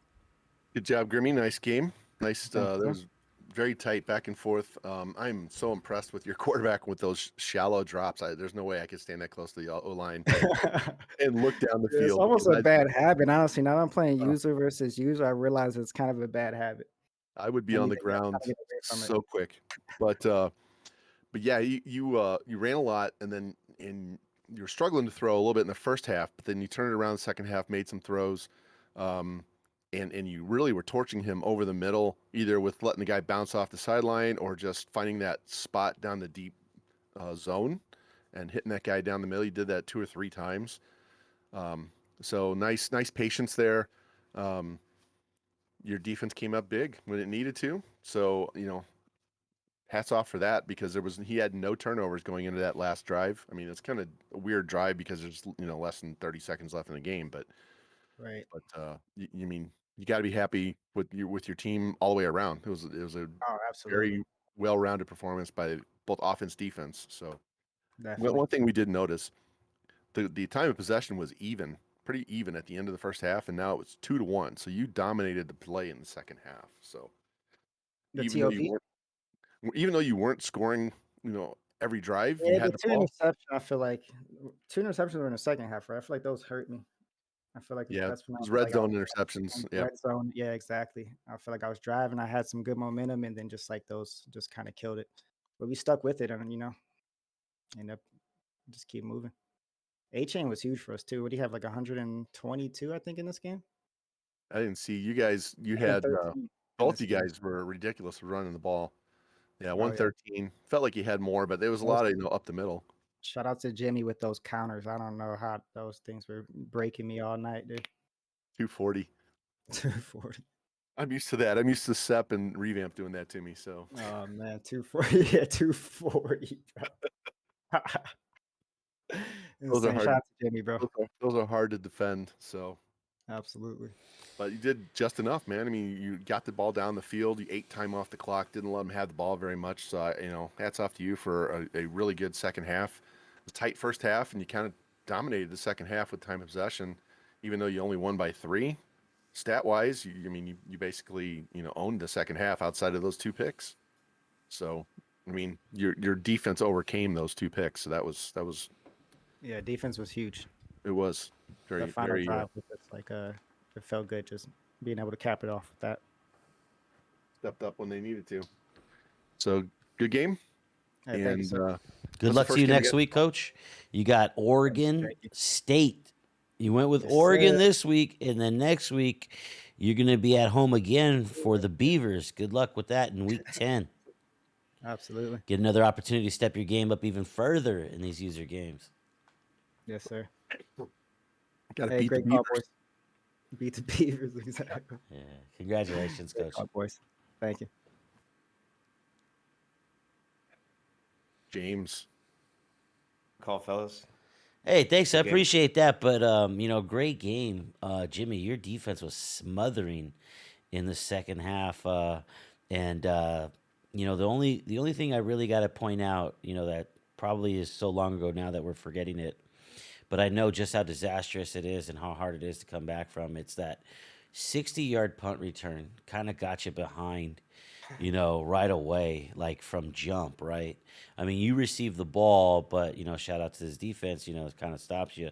Good job, Grimmy. Nice game. Nice. That was very tight back and forth. I'm so impressed with your quarterback with those shallow drops. There's no way I could stand that close to the O-line and look down the field. It's almost a bad habit, honestly. Now that I'm playing user versus user, I realize it's kind of a bad habit. I would be on the ground so quick. But yeah, you ran a lot, and then you were struggling to throw a little bit in the first half, but then you turned it around the second half, made some throws. And you really were torching him over the middle, either with letting the guy bounce off the sideline or just finding that spot down the deep zone and hitting that guy down the middle. He did that 2 or 3 times. So nice patience there. Um, your defense came up big when it needed to. So, hats off for that because he had no turnovers going into that last drive. I mean, it's kind of a weird drive because there's less than 30 seconds left in the game, but Right. you mean you got to be happy with your team all the way around. It was a Oh, absolutely. very well-rounded performance by both offense defense. So Definitely. one thing we did notice, the time of possession was pretty even at the end of the first half, and now it was 2-1. So you dominated the play in the second half. So The even though TOP? you weren't scoring, every drive you Yeah, had the the two ball. interceptions, I feel like 2 interceptions were in the second half, right? I feel like those hurt me. I feel like Yeah, that's when I those feel red like I zone was interceptions. in the Yep. red zone. Yeah, exactly. I feel like I was driving, I had some good momentum, and then just like those just kinda killed it. But we stuck with it and, end up just keep moving. A-Chain was huge for us too. What do you have, like 122, I think, in this game? I didn't see you guys. You had 113 in both this you game. guys were ridiculous with running the ball. Yeah, Oh, yeah. 113. Felt like you had more, but there was a Those lot of up the middle. Shout out to Jimmy with those counters. I don't know how those things were breaking me all night, dude. 240. 240. I'm used to that. I'm used to Sep and Revamp doing that to me. So Oh, man, 240. Yeah, 240, bro. those are Insane. hard. Shout out to Jimmy, bro. Those are hard to defend. So, Absolutely. but you did just enough, man. I mean, you got the ball down the field. You ate time off the clock. Didn't let them have the ball very much. So, hats off to you for a really good second half. It was a tight first half, and you kind of dominated the second half with time of possession, even though you only won by 3. Stat wise, you basically owned the second half outside of those 2 picks. So, I mean, your defense overcame those 2 picks. So that was Yeah, defense was huge. it was The very final very drive was just like, it felt good just being able to cap it off with that. stepped up when they needed to. So good game, Hey, thank you, and sir. Good what's the luck to first you game next again? week, Coach. You got Oregon Thank you. State. You went with Yes, Oregon sir. this week, and then next week you're going to be at home again for the Beavers. Good luck with that in week 10. Absolutely. Get another opportunity to step your game up even further in these user games. Yes, sir. Got to Hey, beat the great call, Beavers. boys. Beat the Beavers, exactly. Yeah. Congratulations, Great Coach. call, boys. Thank you. James. Call, fellas. Hey, thanks. I Good game. appreciate that. But great game, Jimmy. Your defense was smothering in the second half, and the only thing I really got to point out, that probably is so long ago now that we're forgetting it, but I know just how disastrous it is and how hard it is to come back from. It's that 60-yard punt return kind of got you behind, right away, like from jump, right? I mean, you receive the ball, but shout out to this defense, it kind of stops you,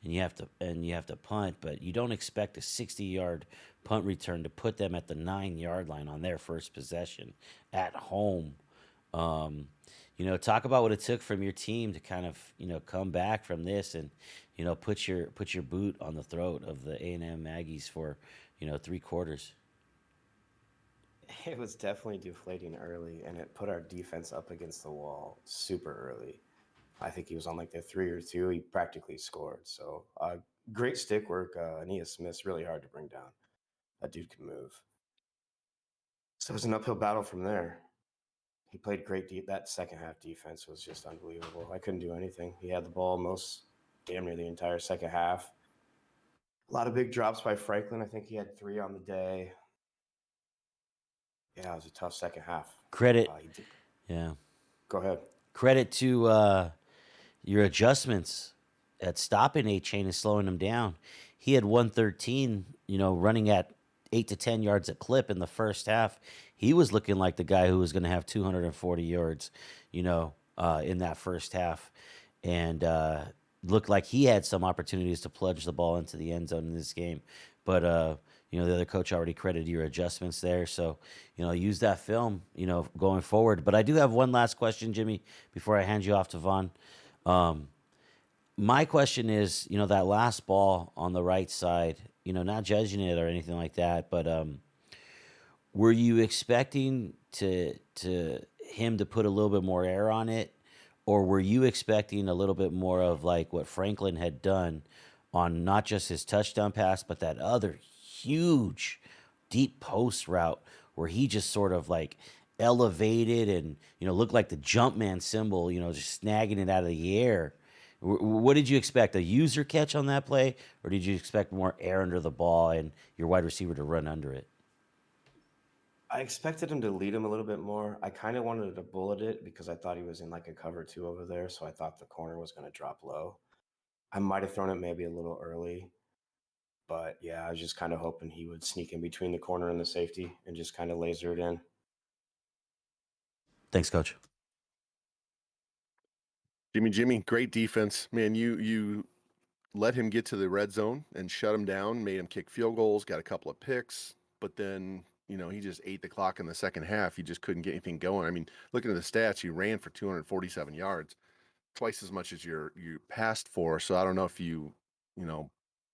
and you have to punt, but you don't expect a 60-yard punt return to put them at the 9-yard line on their first possession at home. Talk about what it took from your team to kind of, come back from this and, put your boot on the throat of the A&M Aggies for, 3 quarters. It was definitely deflating early, and it put our defense up against the wall super early. I think he was on like the 3 or 2. He practically scored. So great stick work. Aeneas Smith's really hard to bring down. That dude can move. So it was an uphill battle from there. He played great. That second half defense was just unbelievable. I couldn't do anything. He had the ball damn near the entire second half. A lot of big drops by Franklin. I think he had 3 on the day. Yeah, it was a tough second half. Credit, yeah, Go ahead. credit to your adjustments at stopping A-Chain and slowing him down. He had 113, running at 8 to 10 yards a clip in the first half. He was looking like the guy who was going to have 240 yards, in that first half. And looked like he had some opportunities to plunge the ball into the end zone in this game. But, the other coach already credited your adjustments there. So, use that film, going forward. But I do have one last question, Jimmy, before I hand you off to Vaughn. My question is, that last ball on the right side, not judging it or anything like that, but were you expecting to him to put a little bit more air on it, or were you expecting a little bit more of like what Franklin had done on not just his touchdown pass, but that other huge deep post route where he just sort of like elevated and looked like the jump man symbol, just snagging it out of the air. What did you expect? A user catch on that play, or did you expect more air under the ball and your wide receiver to run under it? I expected him to lead him a little bit more. I kind of wanted to bullet it because I thought he was in like a cover two over there, so I thought the corner was going to drop low. I might have thrown it maybe a little early, but yeah, I was just kind of hoping he would sneak in between the corner and the safety and just kind of laser it in. Thanks, Coach. Jimmy, great defense, man. You let him get to the red zone and shut him down, made him kick field goals, got a couple of picks, but then he just ate the clock in the second half. He just couldn't get anything going. I mean, looking at the stats, he ran for 247 yards, twice as much as you passed for. So I don't know if you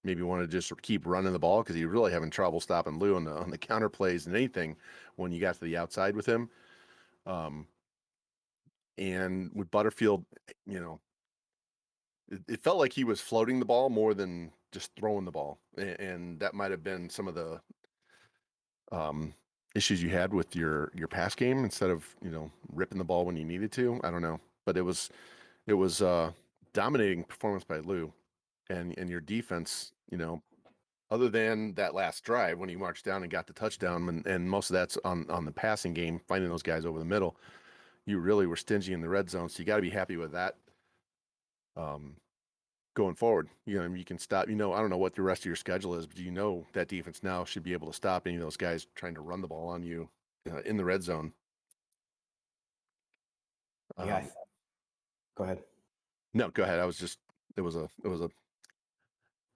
maybe want to just keep running the ball because you're really having trouble stopping Lou on the counter plays and anything when you got to the outside with him. And with Butterfield, it felt like he was floating the ball more than just throwing the ball, and that might have been some of the issues you had with your pass game instead of ripping the ball when you needed to. I don't know, but it was dominating performance by Lou, and your defense. Other than that last drive when he marched down and got the touchdown, and most of that's on the passing game, finding those guys over the middle. You really were stingy in the red zone, so you got to be happy with that. Going forward, you can stop. I don't know what the rest of your schedule is, but that defense now should be able to stop any of those guys trying to run the ball on you in the red zone. Yeah. Go ahead. No, go ahead. It was a.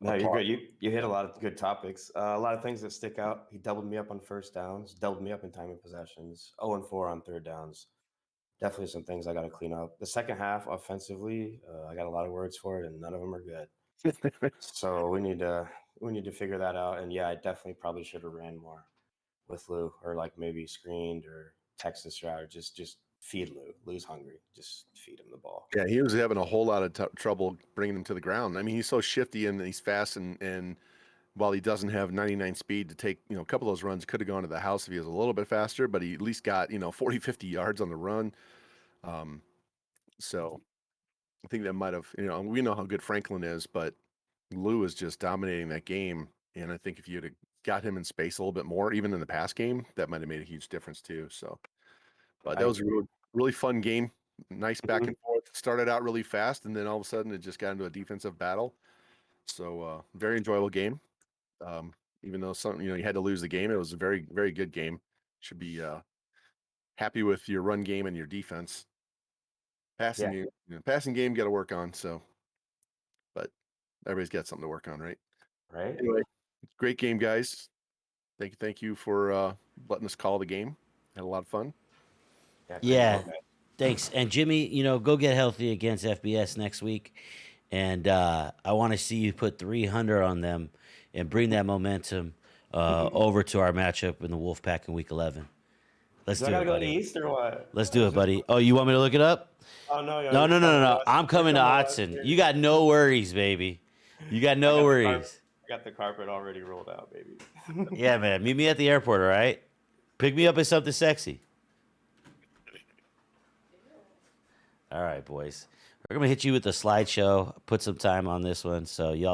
No, you're good. You hit a lot of good topics. A lot of things that stick out. He doubled me up on first downs, doubled me up in time of possessions, 0-4 on third downs. Definitely some things I got to clean up. The second half, offensively, I got a lot of words for it, and none of them are good. So we need to figure that out. And yeah, I definitely probably should have ran more with Lou, or like maybe screened or Texas route, or just feed Lou. Lou's hungry. Just feed him the ball. Yeah, he was having a whole lot of trouble bringing him to the ground. I mean, he's so shifty and he's fast, and while he doesn't have 99 speed to take, a couple of those runs could have gone to the house if he was a little bit faster, but he at least got, 40, 50 yards on the run. So I think that might have, we know how good Franklin is, but Lou is just dominating that game. And I think if you had got him in space a little bit more, even in the pass game, that might have made a huge difference too. So, but that was a really, really fun game. Nice back and forth. Started out really fast, and then all of a sudden it just got into a defensive battle. So, very enjoyable game. Even though you had to lose the game, it was a very, very good game. Should be happy with your run game and your defense. Passing game got to work on. So, but everybody's got something to work on, right? Right. Anyway, great game, guys. Thank you for letting us call the game. Had a lot of fun. Yeah. Thanks. And Jimmy, go get healthy against FBS next week. And I want to see you put 300 on them and bring that momentum over to our matchup in the Wolfpack in week 11. Let's do it, buddy. I gotta go to East or what? Let's do it, buddy. Oh, you want me to look it up? Oh, no. No. I'm coming to Autzen. You got no worries, baby. You got no worries. I got the carpet already rolled out, baby. Yeah, man. Meet me at the airport, all right? Pick me up as something sexy. All right, boys. We're going to hit you with the slideshow, put some time on this one, so y'all